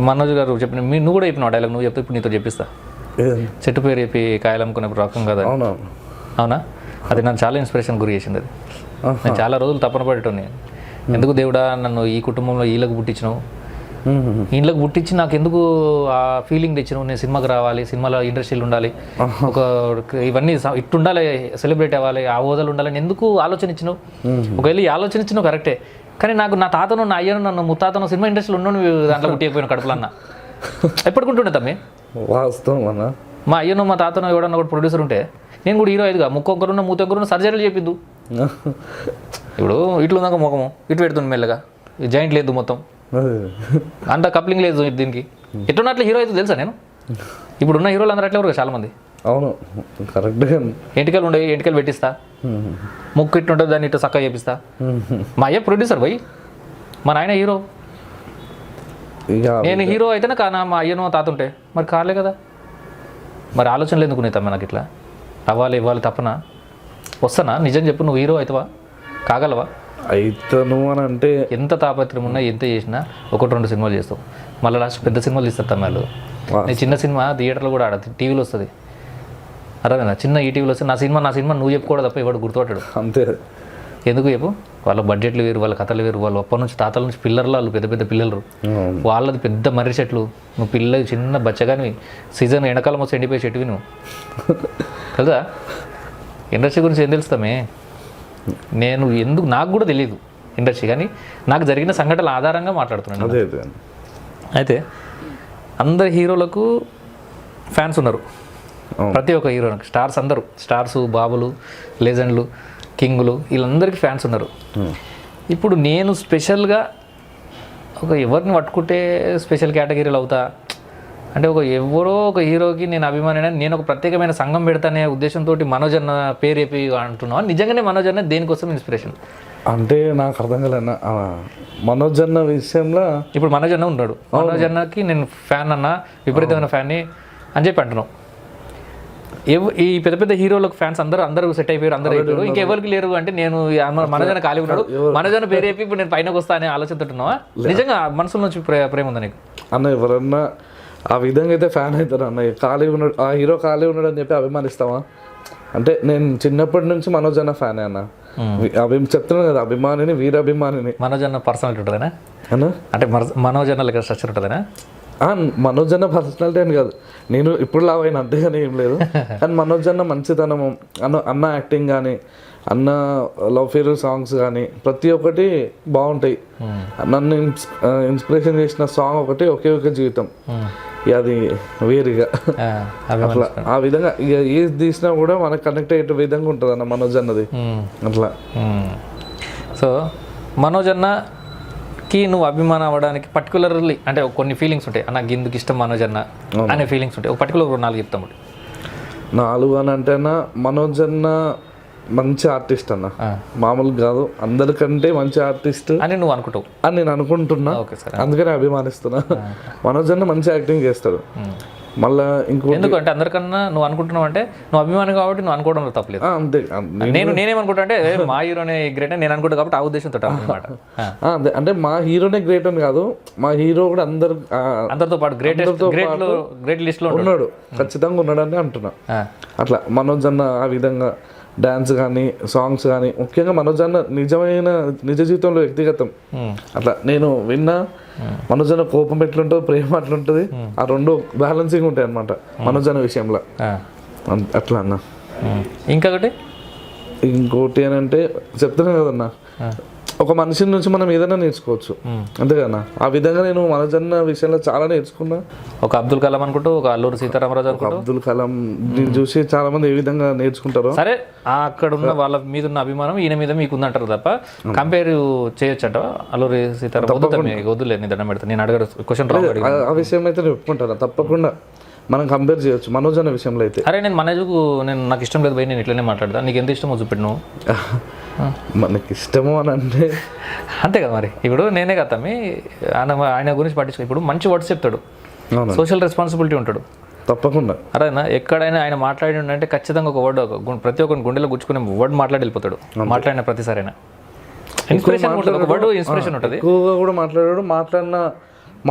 మనోజ్ గారు చెప్పిన, నువ్వు కూడా చెప్పిన డైలాగ్ నువ్వు చెప్తే ఇప్పుడు నీతో చెప్పిస్తా. చెట్టు పేరు చెప్పి కాయలు అమ్ముకునేప్పుడు రకం కదా. అవునా? అది నన్ను చాలా ఇన్స్పిరేషన్ గురి చేసింది. అది నేను చాలా రోజులు తపన పడేటోని, ఎందుకు దేవుడా నన్ను ఈ కుటుంబంలో వీళ్ళకి పుట్టించినావు, ఇంట్లోకి పుట్టించి నాకు ఎందుకు ఆ ఫీలింగ్ తెచ్చినావు, నేను సినిమాకి రావాలి, సినిమాలో ఇండస్ట్రీలు ఉండాలి, ఒక ఇవన్నీ ఇట్టు ఉండాలి, సెలబ్రేట్ అవ్వాలి, ఆ హోదాలు ఉండాలని ఎందుకు ఆలోచన ఇచ్చినావు? ఒకవేళ ఈ ఆలోచన ఇచ్చినావు కరెక్టే, కానీ నాకు నా తాతను, నా అయ్యను, నన్ను ముత్తాతను సినిమా ఇండస్ట్రీలో ఉన్నాను దాంట్లో పుట్టిపోయిన కడుపులన్నా ఎప్పటికుంటుండే తమ్మి. వాస్తవం. మా అయ్యను మా తాతను ఎవడన్నా కూడా ప్రొడ్యూసర్ ఉంటే నేను కూడా హీరో అయ్యేదిగా. ముక్కొక్కరున్న మూతొక్కరున్న సర్జరీలు చెప్పిండు. ఇప్పుడు ఇట్లు ఉందాక ముఖము ఇటు పెడుతుంది మెల్లగా, జాయింట్ లేదు మొత్తం, అంత కప్లింగ్ లేదు దీనికి. ఎట్టున్నట్లు హీరో అయితే తెలుసా నేను? ఇప్పుడు ఉన్న హీరోలు అందరూ అట్లే ఎవరు చాలా మంది. అవును కరెక్ట్. ఎంటికలు ఉండేవి, ఎంటికలు పెట్టిస్తా, ముక్కు ఇట్టు ఉంటుంది దాన్ని ఇట్టు చక్కగా చేపిస్తా. మా అయ్య ప్రొడ్యూసర్ పోయి, మా నాయన హీరో. నేను హీరో అయితేనే కానా మా అయ్యనో తాత ఉంటే మరి కాలే కదా. మరి ఆలోచనలు ఎందుకు తమ్మ నాకు ఇట్లా అవ్వాలి ఇవ్వాలి తప్పనా? వస్తానా? నిజం చెప్పు, నువ్వు హీరో అవుతావా, కాగలవా? అయితను అని అంటే ఎంత తాపత్రయం ఉన్నా ఎంత చేసినా 1-2 సినిమాలు చేస్తావు, మళ్ళీ లాస్ట్ పెద్ద సినిమాలు తీస్తారు తమ్మాళ్ళు. నేను చిన్న సినిమా థియేటర్లో కూడా ఆడ టీవీలో వస్తుంది, అర్థమైనా? చిన్న ఈటీవీలో వస్తుంది నా సినిమా నువ్వు చెప్పుకోవడం తప్ప ఎవడు గుర్తుపట్టాడు. అంతే. ఎందుకు చెప్పు? వాళ్ళ బడ్జెట్లు వేరు, వాళ్ళ కథలు వేరు, వాళ్ళు అప్పటి నుంచి తాతల నుంచి పిల్లర్లు, వాళ్ళు పెద్ద పెద్ద పిల్లలు, వాళ్ళది పెద్ద మర్రి చెట్లు, నువ్వు పిల్లలు చిన్న బచ్చగాని సీజన్ ఎండాకాలం వస్తే ఎండిపోయి చెట్టువి నువ్వు. తెలుసా ఇండస్ట్రీ గురించి ఏం తెలుస్తామే? నేను ఎందుకు నాకు కూడా తెలియదు ఇండస్ట్రీ, కానీ నాకు జరిగిన సంఘటనల ఆధారంగా మాట్లాడుతున్నాను. అయితే అందరు హీరోలకు ఫ్యాన్స్ ఉన్నారు, ప్రతి ఒక్క హీరోకి స్టార్స్, అందరూ స్టార్స్, బాబులు, లెజెండ్లు, కింగులు, వీళ్ళందరికీ ఫ్యాన్స్ ఉన్నారు. ఇప్పుడు నేను స్పెషల్గా ఎవరిని పట్టుకుంటే స్పెషల్ కేటగిరీలు అవుతా అంటే ఎవరో ఒక హీరోకి నేను అభిమాని, నేను ఒక ప్రత్యేకమైన సంఘం పెడతానే ఉద్దేశంతో మనోజ్ అన్న పేరు చెప్పి అంటున్నావా? నిజంగానే మనోజ్ అన్న దేనికోసం ఇన్స్పిరేషన్ అంటే నాకు అర్థం కాలేనా. మనోజ్ అన్న విషయంలో ఇప్పుడు మనోజ్ అన్న ఉన్నాడు, మనోజ్ అన్నకి నేను ఫ్యాన్ అన్న, విపరీతమైన ఫ్యాన్ని అని చెప్పి అంటున్నావు. ఈ పెద్ద పెద్ద హీరోలకు ఫ్యాన్స్ అందరూ సెట్ అయిపోయారు, అందరూ అయిపోయారు, ఇంకెవరికి లేరు అంటే నేను మనోజ్ అన్న ఖాళీ ఉన్నాడు, మనోజ్ అన్న పేరు చెప్పి ఇప్పుడు నేను పైనకి వస్తా అనే ఆలోచనతో ఉన్నావా? నిజంగా మనసులో నుంచి ప్రేమ ఉందా నీకు? అన్న ఎవరన్నా ఆ విధంగా అయితే ఫ్యాన్ అవుతారు అన్న. ఖాళీ ఉన్నాడు, ఆ హీరో ఖాళీ ఉన్నాడు అని చెప్పి అభిమానిస్తావా? అంటే నేను చిన్నప్పటి నుంచి మనోజ్ అన్న ఫ్యానే అన్న. చెప్తున్నాను కదా, అభిమానిని, వీరాభిమానిని. మనోజ్ అన్న పర్సనాలిటీ ఉంటుందేనా అన్న? అంటే మనోజ్ అన్న లెక్క స్ట్రక్చర్ ఉంటుందేనా? మనోజ్ అన్న పర్సనాలిటీ అని కాదు, నేను ఇప్పుడు లావైన అంతేగాని ఏం లేదు, కానీ మనోజ్ అన్న మంచితనము, అన్న యాక్టింగ్ కానీ అన్న లవ్ ఫెయిల్యూర్ సాంగ్స్ కానీ ప్రతి ఒక్కటి బాగుంటాయి. నన్ను ఇన్స్పిరేషన్ చేసిన సాంగ్ ఒకటి ఒకే ఒక జీవితం, అది వేరుగా అట్లా ఆ విధంగా ఇక ఏది తీసినా కూడా మనకు కనెక్ట్ అయ్యే విధంగా ఉంటుంది అన్న మనోజ్ అన్నది అట్లా. సో మనోజ్ అన్నకి నువ్వు అభిమానం అవ్వడానికి పర్టికులర్లీ అంటే కొన్ని ఫీలింగ్స్ ఉంటాయి, నాకు ఇందుకు ఇష్టం మనోజ్ అన్న అనే ఫీలింగ్స్ ఉంటాయి. ఒక పర్టికులర్ 4 చెప్తాము. 4 అని అంటే మనోజ్ అన్న మంచి ఆర్టిస్ట్ అన్న, మామూలుగా కాదు, అందరికంటే మంచి ఆర్టిస్ట్ అని నువ్వు అనుకుంటావు అని నేను అనుకుంటున్నా, అందుకని అభిమానిస్తున్నా. మనోజ్ అన్న మంచి యాక్టింగ్ చేస్తాడు. మళ్ళా ఎందుకంటే అందరికన్నా నువ్వు అనుకుంటున్నావు అంటే నువ్వు అభిమానం కాబట్టి నువ్వు అనుకోవడం తప్పలేదు. అంతే, నేనేమనుకుంటా అంటే మా హీరోనే గ్రేట్ అని నేను అనుకుంటా కాబట్టి ఆ ఉద్దేశంతో అనమాట. అంతే, అంటే మా హీరోనే గ్రేట్ అని కాదు, మా హీరో కూడా అందరితో పాటు గ్రేట్ లిస్ట్ లో ఉన్నాడు, ఖచ్చితంగా ఉన్నాడని అంటున్నా. అట్లా మనోజ్ అన్న ఆ విధంగా డాన్స్ కానీ సాంగ్స్ కానీ, ముఖ్యంగా మనోజ్ అన్న నిజ జీవితంలో వ్యక్తిగతం అట్లా నేను విన్నా. మనోజ్ అన్న కోపం ఎట్లుంటుంది, ప్రేమ అట్లుంటుంది, ఆ 2 బ్యాలెన్సింగ్ ఉంటాయి అనమాట మనోజ్ అన్న విషయంలో. అట్లా అన్న. ఇంకోటి అని అంటే చెప్తున్నా కదన్నా, ఒక మనిషి నుంచి మనం ఏదైనా నేర్చుకోవచ్చు, అంతేకన్నా. ఆ విధంగా నేను మనోజ్ అన్న విషయంలో చాలా నేర్చుకున్నా. ఒక అబ్దుల్ కలాం అనుకుంటూ, ఒక అల్లూరి సీతారామరాజు అనుకుంటూ, అబ్దుల్ కలాం చూసి చాలా మంది ఏ విధంగా నేర్చుకుంటారు. సరే, అక్కడ ఉన్న వాళ్ళ మీద ఉన్న అభిమానం ఈయన మీద మీకు ఉందంటారు తప్ప కంపేర్ చేయొచ్చట అల్లూరి సీతారామరాజు. వద్దులేదు, నేను దండం పెడతాను, నేను అడగరు క్వశ్చన్ రావు. ఆ విషయం అయితే నేను ఒప్పుకుంటాను, తప్పకుండా మనం కంపేర్ చేయొచ్చు మనోజ్ అన్న విషయంలో అయితే. అరే నేను మనోజ్కు నాకు ఇష్టం లేదు పోయి, నేను ఇట్లనే మాట్లాడతాను, నీకు ఎంత ఇష్టమో చూపెట్టు నువ్వు. మనకి ఇష్టము అని అంటే అంతే కదా మరి. ఇప్పుడు నేనే కదా ఆయన గురించి పట్టించుకో. ఇప్పుడు మంచి వర్డ్స్ చెప్తాడు, సోషల్ రెస్పాన్సిబిలిటీ ఉంటాడు తప్పకుండా. అరేనా ఎక్కడైనా ఆయన మాట్లాడి అంటే ఖచ్చితంగా ఒక వర్డ్ ప్రతి ఒక్కరిని గుండెలో గుచ్చుకునే వర్డ్ మాట్లాడి వెళ్ళిపోతాడు. మాట్లాడిన ప్రతిసారి ఇన్స్పిరేషన్ ఉంటుంది, ఒక వర్డ్ ఇన్స్పిరేషన్ ఉంటుంది. ఎక్కువగా కూడా మాట్లాడిన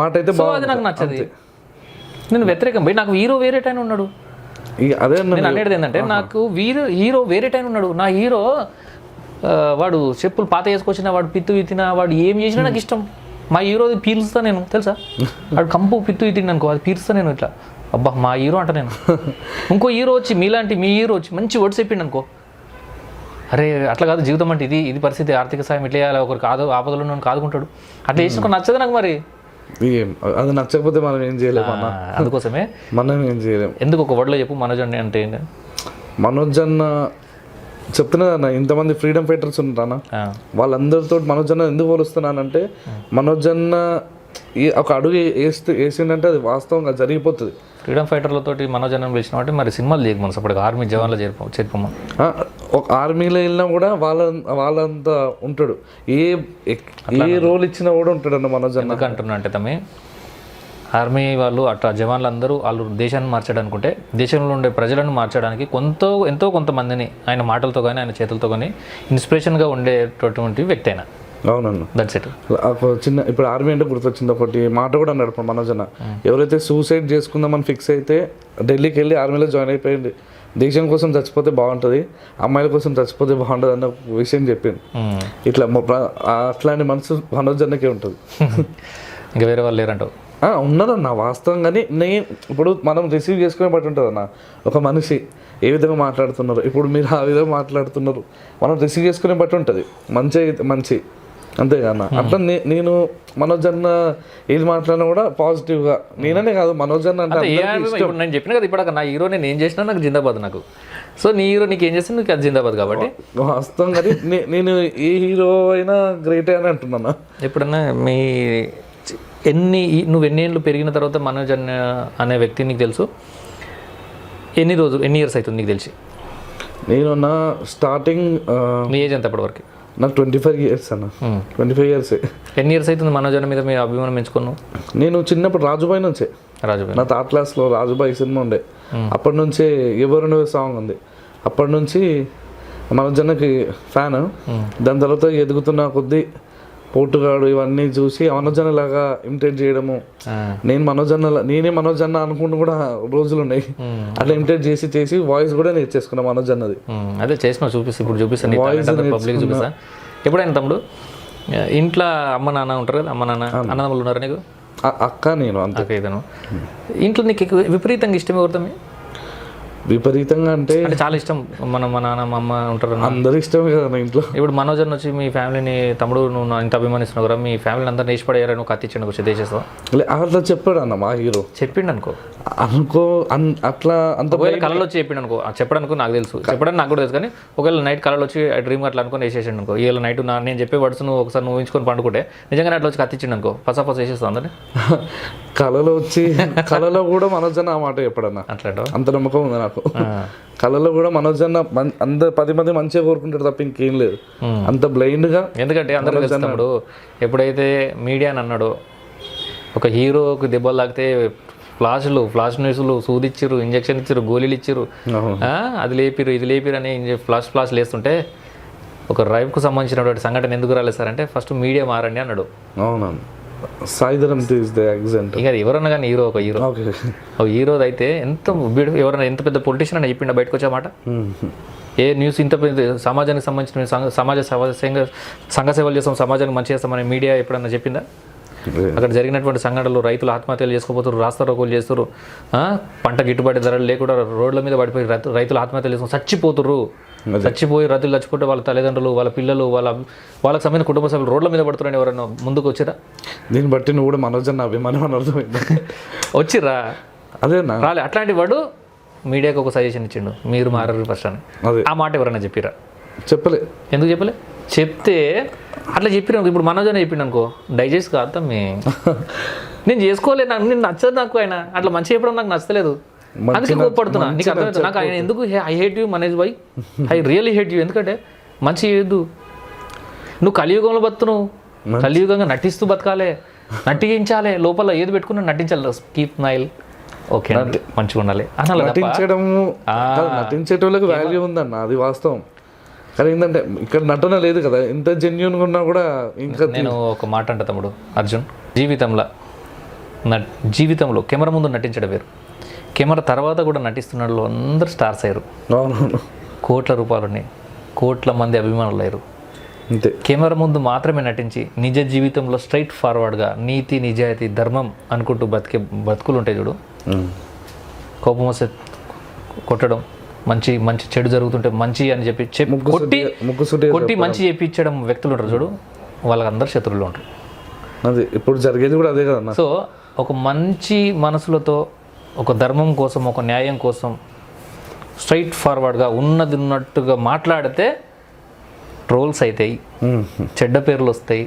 మాట అయితే అది నాకు నచ్చది. నేను వ్యతిరేకం పోయి నాకు హీరో వేరే టైం ఉన్నాడు. అదే నేను అనేది ఏంటంటే నాకు హీరో వేరే టైం ఉన్నాడు. నా హీరో వాడు చెప్పులు పాత వేసుకొచ్చిన, వాడు పిత్తు విత్తినా, వాడు ఏం చేసినా నాకు ఇష్టం. మా హీరో పీల్స్తా నేను, తెలుసా? వాడు కంపు పిత్తు విత్తిండి అనుకో, అది పీల్స్తా నేను ఇట్లా. అబ్బా మా హీరో అంట నేను. ఇంకో హీరో వచ్చి మీలాంటి మీ హీరో వచ్చి మంచి వర్డ్స్ చెప్పిండు అనుకో, అరే అట్లా కాదు జీవితం అంటే ఇది పరిస్థితి, ఆర్థిక సాయం ఇట్లా చేయాలి, ఒకరికి ఆపదలో నన్ను కాదుకుంటాడు, అట్లా చేసుకుని నచ్చదు నాకు. మరి అది నచ్చకపోతే మనం ఏం చేయలేము అన్న, అందుకోసమే మనం ఏం చేయలేము. ఎందుకు ఒక వర్డ్లో చెప్పు మనోజ్ అన్న అంటే ఏంటి? మనోజ్ అన్న చెప్తున్నా అన్న, ఇంతమంది ఫ్రీడమ్ ఫైటర్స్ ఉంటారా, వాళ్ళందరితో మనోజ్ అన్న ఎందుకు పోలుస్తున్నానంటే, మనోజ్ అన్న ఒక అడుగు వేసిందంటే అది వాస్తవంగా జరిగిపోతుంది. ఫ్రీడమ్ ఫైటర్లతోటి మనోజ్ అన్న పిలిచిన అంటే మరి సినిమాలు చేయకు మనసు, అప్పటికి ఆర్మీ జవాన్లో చేరిపోమా. ఒక ఆర్మీలో వెళ్ళినా కూడా వాళ్ళంతా ఉంటాడు, ఏ రోల్ ఇచ్చినా కూడా ఉంటాడు అన్న మనోజ్ అన్న. ఎందుకు అంటున్నా అంటే తమ్మి, ఆర్మీ వాళ్ళు అట్లా జవాన్లు అందరూ వాళ్ళు దేశాన్ని మార్చడానుకుంటే, దేశంలో ఉండే ప్రజలను మార్చడానికి ఎంతో కొంతమందిని ఆయన మాటలతో కానీ ఆయన చేతులతో కానీ ఇన్స్పిరేషన్గా ఉండేటటువంటి వ్యక్తి అయినా. అవునన్న, దట్స్ ఇట్. చిన్న ఇప్పుడు ఆర్మీ అంటే గుర్తొచ్చింది ఒకటి మాట కూడా అన్నాడు మనోజ్ అన్న, ఎవరైతే సూసైడ్ చేసుకుందామని ఫిక్స్ అయితే ఢిల్లీకి వెళ్ళి ఆర్మీలో జాయిన్ అయిపోయింది, దేశం కోసం చచ్చిపోతే బాగుంటుంది, అమ్మాయిల కోసం చచ్చిపోతే బాగుంటుంది అన్న విషయం చెప్పింది. ఇట్లా అట్లాంటి మనసు మనోజ్ అన్నకే ఉంటుంది. ఇంకా వేరే వాళ్ళు లేరంటావు? ఉన్నదన్న వాస్తవం. కానీ నేను ఇప్పుడు మనం రిసీవ్ చేసుకునే బట్టి ఉంటుంది అన్న, ఒక మనిషి ఏ విధంగా మాట్లాడుతున్నారు, ఇప్పుడు మీరు ఆ విధంగా మాట్లాడుతున్నారు, మనం రిసీవ్ చేసుకునే బట్టి ఉంటుంది. మంచి అంతేగాన్న. అట్లా నేను మనోజ్ అన్న ఏది మాట్లాడినా కూడా పాజిటివ్గా, నేననే కాదు మనోజ్ అన్న అంటే నేను చెప్పిన కదా ఇప్పుడు నా హీరో నేను ఏం చేసినా నాకు జిందాబాద్ నాకు. సో నీ హీరో నీకు ఏం చేస్తే నీకు అది జిందాబాద్ కాబట్టి వాస్తవం. కానీ నేను ఏ హీరో అయినా గ్రేటే అని అంటున్నా. ఎప్పుడన్నా నువ్వు ఎన్ని ఏళ్ళు పెరిగిన తర్వాత మనోజ్ అనే వ్యక్తి నీకు తెలుసు, ఎన్ని ఇయర్స్ అవుతుంది నీకు తెలిసి? నేను నా స్టార్టింగ్ నీ ఏజ్ ఎంత అప్పటి వరకు? నాకు 25 years అన్న. 25 years. ఎన్ని ఇయర్స్ అవుతుంది మనోజ్ అన్న మీద మీ అభిమానం పెంచుకున్నావు? నేను చిన్నప్పుడు రాజుబాయ్ నుంచే, నా 3rd classలో రాజుబాయ్ సినిమా ఉండే, అప్పటి నుంచే ఎవరు నువ్వే సాంగ్ ఉంది, అప్పటి నుంచి మనోజ్ అన్నకి ఫ్యాన్. దాని తర్వాత ఎదుగుతున్న కొద్దీ పోటుగాడు ఇవన్నీ చూసి మనోజ్ అన్న లాగా ఇమిటేట్ చేయడము, నేనే మనోజ్ అన్న అనుకుంటూ కూడా రోజులు ఉన్నాయి. అట్లా ఇమిటేట్ చేసి వాయిస్ కూడా నేర్చేసుకున్నా మనోజ్ అన్నది. అదే చేసిన ఇప్పుడు చూపిస్తాను పబ్లిక్ చూపిస్తా. ఎప్పుడైనా తమ్ముడు ఇంట్లో అమ్మ నాన్న ఉంటారు కదా, అమ్మ నాన్న అన్నదమ్ములు ఉన్నారు నీకు? అక్క నేను అంతే. ఇంట్లో నీకు విపరీతంగా ఇష్టం ఎవరుతామే? విపరీతంగా అంటే అంటే చాలా ఇష్టం మా నాన్న మా అమ్మ ఉంటారు అందరూ ఇష్టమే కదా నా ఇంట్లో. ఇప్పుడు మనోజ్ అన్న వచ్చి మీ ఫ్యామిలీని తమ్ముడు నువ్వు నా ఇంత అభిమానిస్తున్నావు కదా, మీ ఫ్యామిలీని అందరూ నేసిపడేయారని నువ్వు కత్తి ఇచ్చాడు వచ్చి దేశేస్తావు అట్లా చెప్పాడు అన్న మా హీరో. చెప్పిండు అనుకో అట్లా అంత ఒకవేళ కళలో వచ్చి చెప్పిండు అనుకో, చెప్పడానికి నాకు తెలుసు, చెప్పడానికి నాకు కూడా తెలుసు, కానీ ఒకవేళ నైట్ కళలో వచ్చి డ్రీమ్ అట్లా అనుకుని వేసేసాడు అనుకో, ఇవాళ నైట్ నేను చెప్పే వర్డ్స్ నువ్వు ఒకసారి నువ్వు ఊహించుకొని పండుకుంటే నిజంగానే అట్లా వచ్చి కత్తిచ్చిండు అనుకో పసా వేసేస్తావు అందరినీ. కళలో కూడా మనోజ్ అన్న ఆ మాట చెప్పడన్నా, అట్లా అంత నమ్మకం ఉంది నాకు. కళలో కూడా మనోజ్ అన్న అందరు 10 మంది మంచిగా కోరుకుంటారు తప్ప ఇంకేం లేదు, అంత బ్లైండ్ గా. ఎందుకంటే అందరూ తెలుస్తున్నప్పుడు ఎప్పుడైతే మీడియా అని అన్నాడో ఒక హీరోకి దెబ్బలు తాకితే ఫ్లాష్ న్యూస్లు సూదిచ్చిర్రు, ఇంజక్షన్ ఇచ్చిర్రు, గోళీలు ఇచ్చిర్రు, అది లేపిరు ఇది లేపిరు అని ఫ్లాష్ లేస్తుంటే ఒక రైఫ్కు సంబంధించినటువంటి సంఘటన ఎందుకు రాలేదు సార్ అంటే ఫస్ట్ మీడియా మారండి అన్నాడు. అవునవును, సాయిధరం ఇక ఎవరన్నా కానీ ఒక హీరోది అయితే ఎంత ఎవరన్నా ఎంత పెద్ద పొలిటీషియన్ అని చెప్పిండ బయటకు వచ్చామాట. ఏ న్యూస్ ఇంత పెద్ద సమాజానికి సంబంధించిన సంఘ సేవలు చేస్తాం, సమాజానికి మంచి చేస్తామని మీడియా ఎప్పుడన్నా చెప్పిందా? అక్కడ జరిగినటువంటి సంఘటనలు, రైతులు ఆత్మహత్యలు చేసుకోపోతారు, రాస్తా రోకోలు చేస్తారు, పంట గిట్టుబాటు ధరలు లేకుండా రోడ్ల మీద పడిపోయి రైతులు ఆత్మహత్యలు చేసుకుని చచ్చిపోయి రైతులు చచ్చిపోతే వాళ్ళ తల్లిదండ్రులు, వాళ్ళ పిల్లలు, వాళ్ళకి సంబంధించిన కుటుంబ సభ్యులు రోడ్ల మీద పడుతున్నారని ఎవరైనా ముందుకు వచ్చిరా? దీన్ని బట్టి నువ్వు కూడా మనోజ్ అన్న అభిమానం అని అర్థమైంది. వచ్చిర్రా? అదే రాలే. అట్లాంటి వాడు మీడియాకి ఒక సజెషన్ ఇచ్చిండు, మీరు మారరు ఫస్ట్ అని. ఆ మాట ఎవరైనా చెప్పిరా? చెప్పలే. ఎందుకు చెప్పలే? చెప్తే అట్లా చెప్పిన ఇప్పుడు మనోజ్ అని చెప్పిండు అనుకో, డైజెస్ట్ కాదు నేను చేసుకోలే, నేను నచ్చదు, నాకు ఆయన అట్లా మంచి చెప్పడం నాకు నచ్చలేదు, అందుకే కోప్పడుతున్నా. నీకు అర్థమవుతుంది నాకు ఆయన ఎందుకు I hate you Manoj Bhai, I really hate you. ఎందుకంటే మంచి చేయొద్దు, నువ్వు కలియుగంలో బతుకున్నావు, కలియుగంగా నటిస్తూ బతకాలే, నటించాలి, లోపల ఏది పెట్టుకున్నా నటించాలి, కీప్ స్మైల్, ఓకే మంచిగా ఉండాలి అనాలి. నటించేటోళ్ళకి వాల్యూ ఉందన్న, అది వాస్తవం. కానీ ఏంటంటే ఇక్కడ నటన లేదు కదా, ఎంత జెన్యున్గా ఉన్నా కూడా. ఇంకా నేను ఒక మాట అంట తమ్ముడు అర్జున్, జీవితంలో కెమెరా ముందు నటించడం వేరు, కెమెరా తర్వాత కూడా నటిస్తున్న అందరూ స్టార్స్ అయ్యారు, కోట్ల రూపాయలు ఉన్నాయి, కోట్ల మంది అభిమానులు అయ్యారు. అంతే, కెమెరా ముందు మాత్రమే నటించి నిజ జీవితంలో స్ట్రైట్ ఫార్వర్డ్గా నీతి నిజాయితీ ధర్మం అనుకుంటూ బతుకులు ఉంటాయి చూడు, కోపం వస్తే కొట్టడం, మంచి చెడు జరుగుతుంటే మంచి అని చెప్పి కొట్టి మంచి చెప్పించడం వ్యక్తులు ఉంటారు చూడు, వాళ్ళందరూ శత్రువులు ఉంటారు. అది ఇప్పుడు జరిగేది కూడా అదే కదా. సో ఒక మంచి మనసులతో, ఒక ధర్మం కోసం, ఒక న్యాయం కోసం స్ట్రైట్ ఫార్వర్డ్గా ఉన్నట్టుగా మాట్లాడితే ట్రోల్స్ అవుతాయి, చెడ్డ పేర్లు వస్తాయి,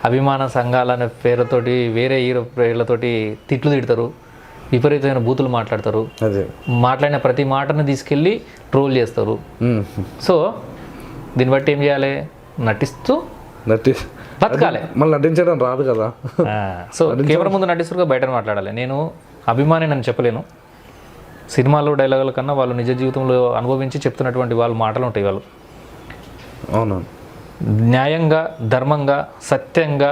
అభిమాన సంఘాలనే పేరుతోటి వేరే హీరో పేర్లతోటి తిట్లు తిడతారు, విపరీతమైన బూతులు మాట్లాడతారు, మాట్లాడిన ప్రతి మాటను తీసుకెళ్ళి ట్రోల్ చేస్తారు. సో దీన్ని బట్టి ఏం చేయాలి? నటిస్తూ బతకాలి. మళ్ళీ నటించడం రాదు కదా. సో కెమెరా ముందు నటిస్తుగా బయట మాట్లాడాలి. నేను అభిమాని అని చెప్పలేను, సినిమాలో డైలాగుల కన్నా వాళ్ళు నిజ జీవితంలో అనుభవించి చెప్తున్నటువంటి వాళ్ళు మాటలు ఉంటాయి. వాళ్ళు అవును న్యాయంగా, ధర్మంగా, సత్యంగా,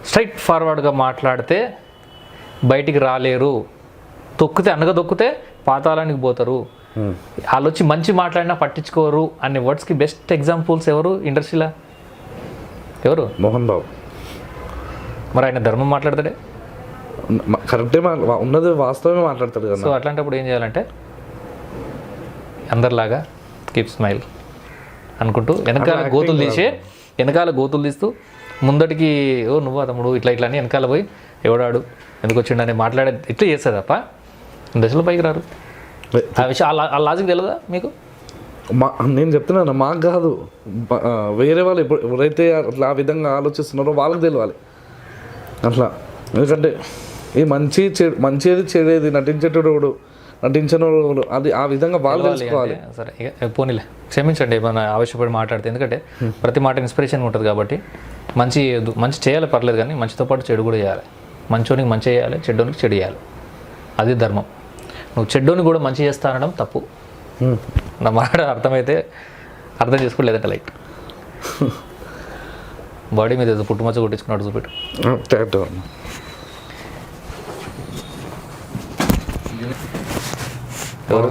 స్ట్రైట్ ఫార్వర్డ్గా మాట్లాడితే బయటికి రాలేరు, దొక్కితే పాతాళానికి పోతారు, వాళ్ళు వచ్చి మంచి మాట్లాడినా పట్టించుకోరు అనే వర్డ్స్కి బెస్ట్ ఎగ్జాంపుల్స్ ఎవరు ఇండస్ట్రీలో? ఎవరు? మోహన్ బాబు. మరి ఆయన ధర్మం మాట్లాడతాడే, కరెక్టే, ఉన్నది వాస్తవమే మాట్లాడతాడు కదా. సో అట్లాంటప్పుడు ఏం చేయాలంటే అందరిలాగా కీప్ స్మైల్ అనుకుంటూ వెనకాల గోతులు తీస్తూ ముందటికి నువ్వు తమ్ముడు ఇట్లా అని వెనకాల పోయి ఎవడాడు ఎందుకు వచ్చిండని మాట్లాడే ఇట్లా చేస్తుంది తప్ప దశలో పైకి రారు. ఆ విషయం ఆ లాజిక్ తెలియదా మీకు? నేను చెప్తున్నాను, మాకు కాదు, వేరే వాళ్ళు ఎవరైతే అట్లా ఆ విధంగా ఆలోచిస్తున్నారో వాళ్ళకి తెలియాలి అట్లా. ఎందుకంటే ఈ మంచిది చెడేది నటించేటోడు నటించనోడు అది ఆ విధంగా వాళ్ళు తెలుసుకోవాలి. సరే పోనీలే, క్షమించండి మన ఆవేశపడి మాట్లాడితే, ఎందుకంటే ప్రతి మాట ఇన్స్పిరేషన్ ఉంటుంది కాబట్టి మంచి చేయాలి పర్లేదు, కానీ మంచితో పాటు చెడు కూడా చేయాలి. మంచోనికి మంచి చేయాలి, చెడ్డోనికి చెడు చేయాలి, అది ధర్మం. నువ్వు చెడ్డోని కూడా మంచి చేస్తా అనడం తప్పు. నా మాట అర్థమైతే అర్థం చేసుకోలేదంటే లైట్ బాడీ మీద ఏదో పుట్టుమచ్చ కొట్టించుకున్నాడు చూపెట్టు. ఎవరు?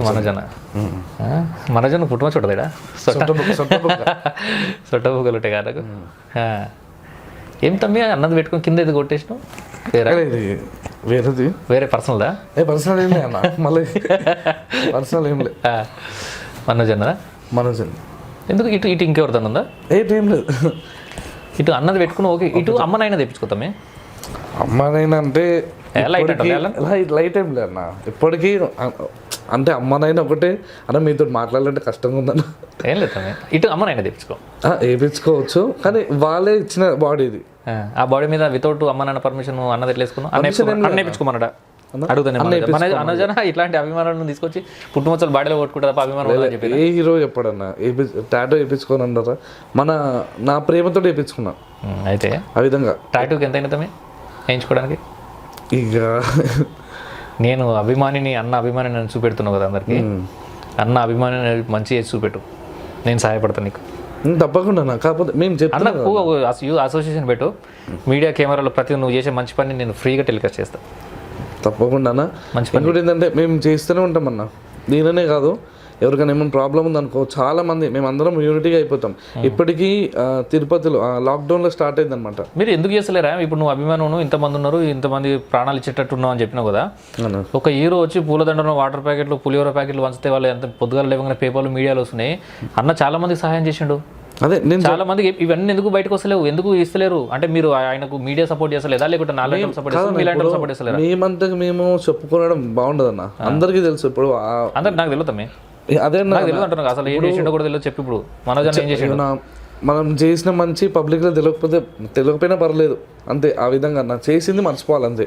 మనజన పుట్టుమచ్చ ఉంటుందా? సొట్టబుగ్గలు ఉంటాయి కాదకు. ఏం తమ్మి అన్నది పెట్టుకుని కింద ఇది కొట్టేసినావు? వేరేది వేరే పర్సనల్దా? పర్సనల్ ఏం లేదు అన్న, మళ్ళీ పర్సనల్ ఏం లేదు. మనోజ్ అన్నదా? మనోజ్ అన్న. ఎందుకు ఇటు ఇటు ఇంకెవరితో ఉందా? ఏం లేదు. ఇటు అన్నది పెట్టుకుని ఓకే, ఇటు అమ్మనైనా తెప్పించుకోతామే. అమ్మనైనా అంటే లైట్ లైట్ ఏం లేదు అన్న ఇప్పటికీ. అంటే అమ్మనైనా ఒకటే అన్న, మీతో మాట్లాడాలంటే కష్టంగా ఉందన్న. ఏం లేదు, ఇటు అమ్మనైనా తెప్పించుకో. వేయించుకోవచ్చు, కానీ వాళ్ళే ఇచ్చిన బాడీ ఇది. ఆ బాడీ మీద వితౌట్ అమ్మ నాన్న పర్మిషన్ అన్నది ఎట్లా వేసుకున్నావు? అన్న వేయించుకోమన్నాడా? అడుగుతాను. అనజన ఇట్లాంటి అభిమానాలను తీసుకొచ్చి పుట్టుమచ్చలు బాడీలో కొట్టుకుంటారు తప్ప అభిమానం చెప్పి ఏ హీరో చెప్పాడన్నా టాటూ వేయించుకొని అన్నారా? నా ప్రేమతో వేయించుకున్నా. అయితే ఆ విధంగా టాటూకి ఎంత అయినా వేయించుకోవడానికి? ఇక నేను అభిమానిని, అన్న అభిమాని నేను చూపెడుతున్నావు కదా అందరికి. అన్న అభిమాని మంచి చేసి చూపెట్టు, నేను సహాయపడతాను నీకు తప్పకుండా. కాకపోతే మేము అన్నకు అసోసియేషన్ పెట్టు, మీడియా కెమెరాలో ప్రతి నువ్వు చేసే మంచి పని నేను ఫ్రీగా టెలికాస్ట్ చేస్తాను. తప్పకుండా అన్న. మంచి పని ఇంకోటి ఏంటంటే మేము చేస్తూనే ఉంటాం అన్న, దీనినే కాదు ఎవరికైనా ఏమైనా ప్రాబ్లం ఉందనుకో చాలా మంది మేమందరం యూనిటీగా అయిపోతాం. ఇప్పటికీ తిరుపతిలో లాక్డౌన్లో స్టార్ట్ అయింది అనమాట. మీరు ఎందుకు చేస్తలేరా? ఇప్పుడు నువ్వు అభిమానం, ఇంతమంది ఉన్నారు, ఇంతమంది ప్రాణాలు ఇచ్చేటట్టు ఉన్నావు అని చెప్పినావు కదా. ఒక హీరో వచ్చి పూలదండను, వాటర్ ప్యాకెట్లు, పులిహోర ప్యాకెట్లు వంచితే వాళ్ళు ఎంత పొద్దుగాలు లేవగానే పేపర్లు మీడియాలో వస్తున్నాయి. అన్న చాలా మందికి సహాయం చేసిండు. అదే నేను చాలా మందికి ఇవన్నీ ఎందుకు బయటకు వస్తలేవు, ఎందుకు ఇస్తలేరు అంటే మీరు ఆయనకు మీడియా సపోర్ట్ చేస్తలేదా, లేకుంటే నాలుగు సపోర్ట్ చేస్తలేరు? మేమంతా మేము చెప్పుకోవడం బాగుండదు అన్న, అందరికీ తెలుసు. ఇప్పుడు అందరికి నాకు తెలుగుతామే, అదే తెలియదు అంటున్నా. అసలు ఏం చేసిండో కూడా తెలియదు. చెప్పి ఇప్పుడు మనోజ్ ఏం చేసిండు? మనం చేసిన మంచి పబ్లిక్లో తెలియకపోయినా పర్లేదు అంతే. ఆ విధంగా నా చేసింది మర్చిపోవాలి అంతే.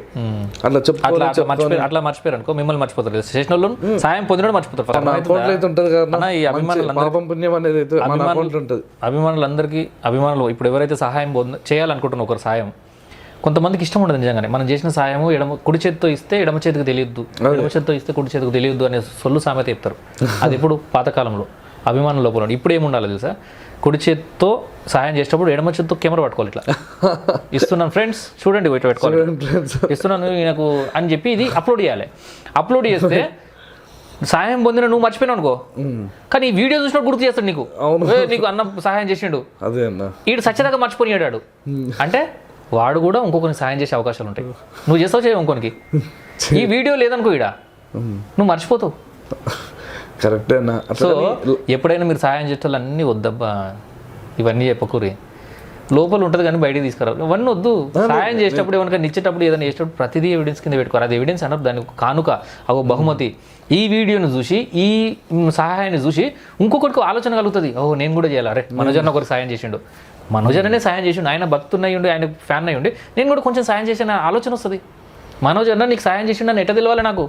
అట్లా చెప్పుకోవాలి. అట్లా మర్చిపోయారు అనుకో మిమ్మల్ని మర్చిపోతారు. చేసిన వాళ్ళు సాయం పొందిన మర్చిపోతారు. అకౌంట్లో అయితే ఉంటుంది కదా ఈ పాపం పుణ్యం అనేది అయితే మన అకౌంట్లో ఉంటుంది. అభిమానులందరికీ అభిమానులు ఇప్పుడు ఎవరైతే సహాయం చేయాలనుకుంటున్న ఒకరు సాయం, కొంతమందికి ఇష్టం ఉండదు నిజంగానే. మనం చేసిన సాయము కుడి చేతితో ఇస్తే ఎడమ చేతికి తెలియద్దు, ఎడమ చేతితో ఇస్తే కుడి చేతికి తెలియద్దు అనే సొల్లు సామెత చెప్తారు. అది ఇప్పుడు పాతకాలంలో అభిమానం లోపల. ఇప్పుడు ఏముండాలి తెలుసా? కుడి చేతితో సాయం చేసేటప్పుడు ఎడమ చేతితో కెమెరా పట్టుకోవాలి. ఇట్లా ఇస్తున్నాను ఫ్రెండ్స్ చూడండి, ఇట్లా పెట్టుకోవాలి, ఇస్తున్నాను నాకు అని చెప్పి ఇది అప్లోడ్ చేయాలి. అప్లోడ్ చేస్తే సాయం పొందిన నువ్వు మర్చిపోయినావు అనుకో, కానీ ఈ వీడియో చూసినప్పుడు గుర్తు చేస్తాడు నీకు, నీకు అన్న సహాయం చేసిండు. వీడు సచ్చదాకా మర్చిపోయాడు అంటే వాడు కూడా ఇంకొకరికి సాయం చేసే అవకాశాలు ఉంటాయి. నువ్వు చేస్తావు చేయవు ఇంకొనికి. ఈ వీడియో లేదనుకో ఇడా నువ్వు మర్చిపోతావు. కరెక్టే. సో ఎప్పుడైనా మీరు సాయం చేసేవాళ్ళు అన్నీ వద్దబ్బా, ఇవన్నీ చెప్పకూరి, లోపల ఉంటుంది కానీ బయటికి తీసుకురా, ఇవన్నీ వద్దు. సాయం చేసేటప్పుడు ఏమైనా ఇచ్చేటప్పుడు ఏదైనా చేసేటప్పుడు ప్రతిదీ ఎవిడెన్స్ కింద పెట్టుకోరు. అది ఎవిడెన్స్ అన్నారు, దానికి కానుక, ఒక బహుమతి. ఈ వీడియోను చూసి, ఈ సహాయాన్ని చూసి ఇంకొకరికి ఆలోచన కలుగుతుంది, ఓహో నేను కూడా చేయాలి, అరే మనోజన్న ఒకరికి సాయం చేసిండు, మనోజనే సాయం చేసిండు, ఆయన భక్తున్నాయి, ఆయన ఫ్యాన్ అయ్యి ఉండి నేను కూడా కొంచెం సాయం చేసిన ఆలోచన వస్తుంది. మనోజ్ అన్న నీకు సాయం చేసిండు అని ఎట్ట తెలియాలి నాకు?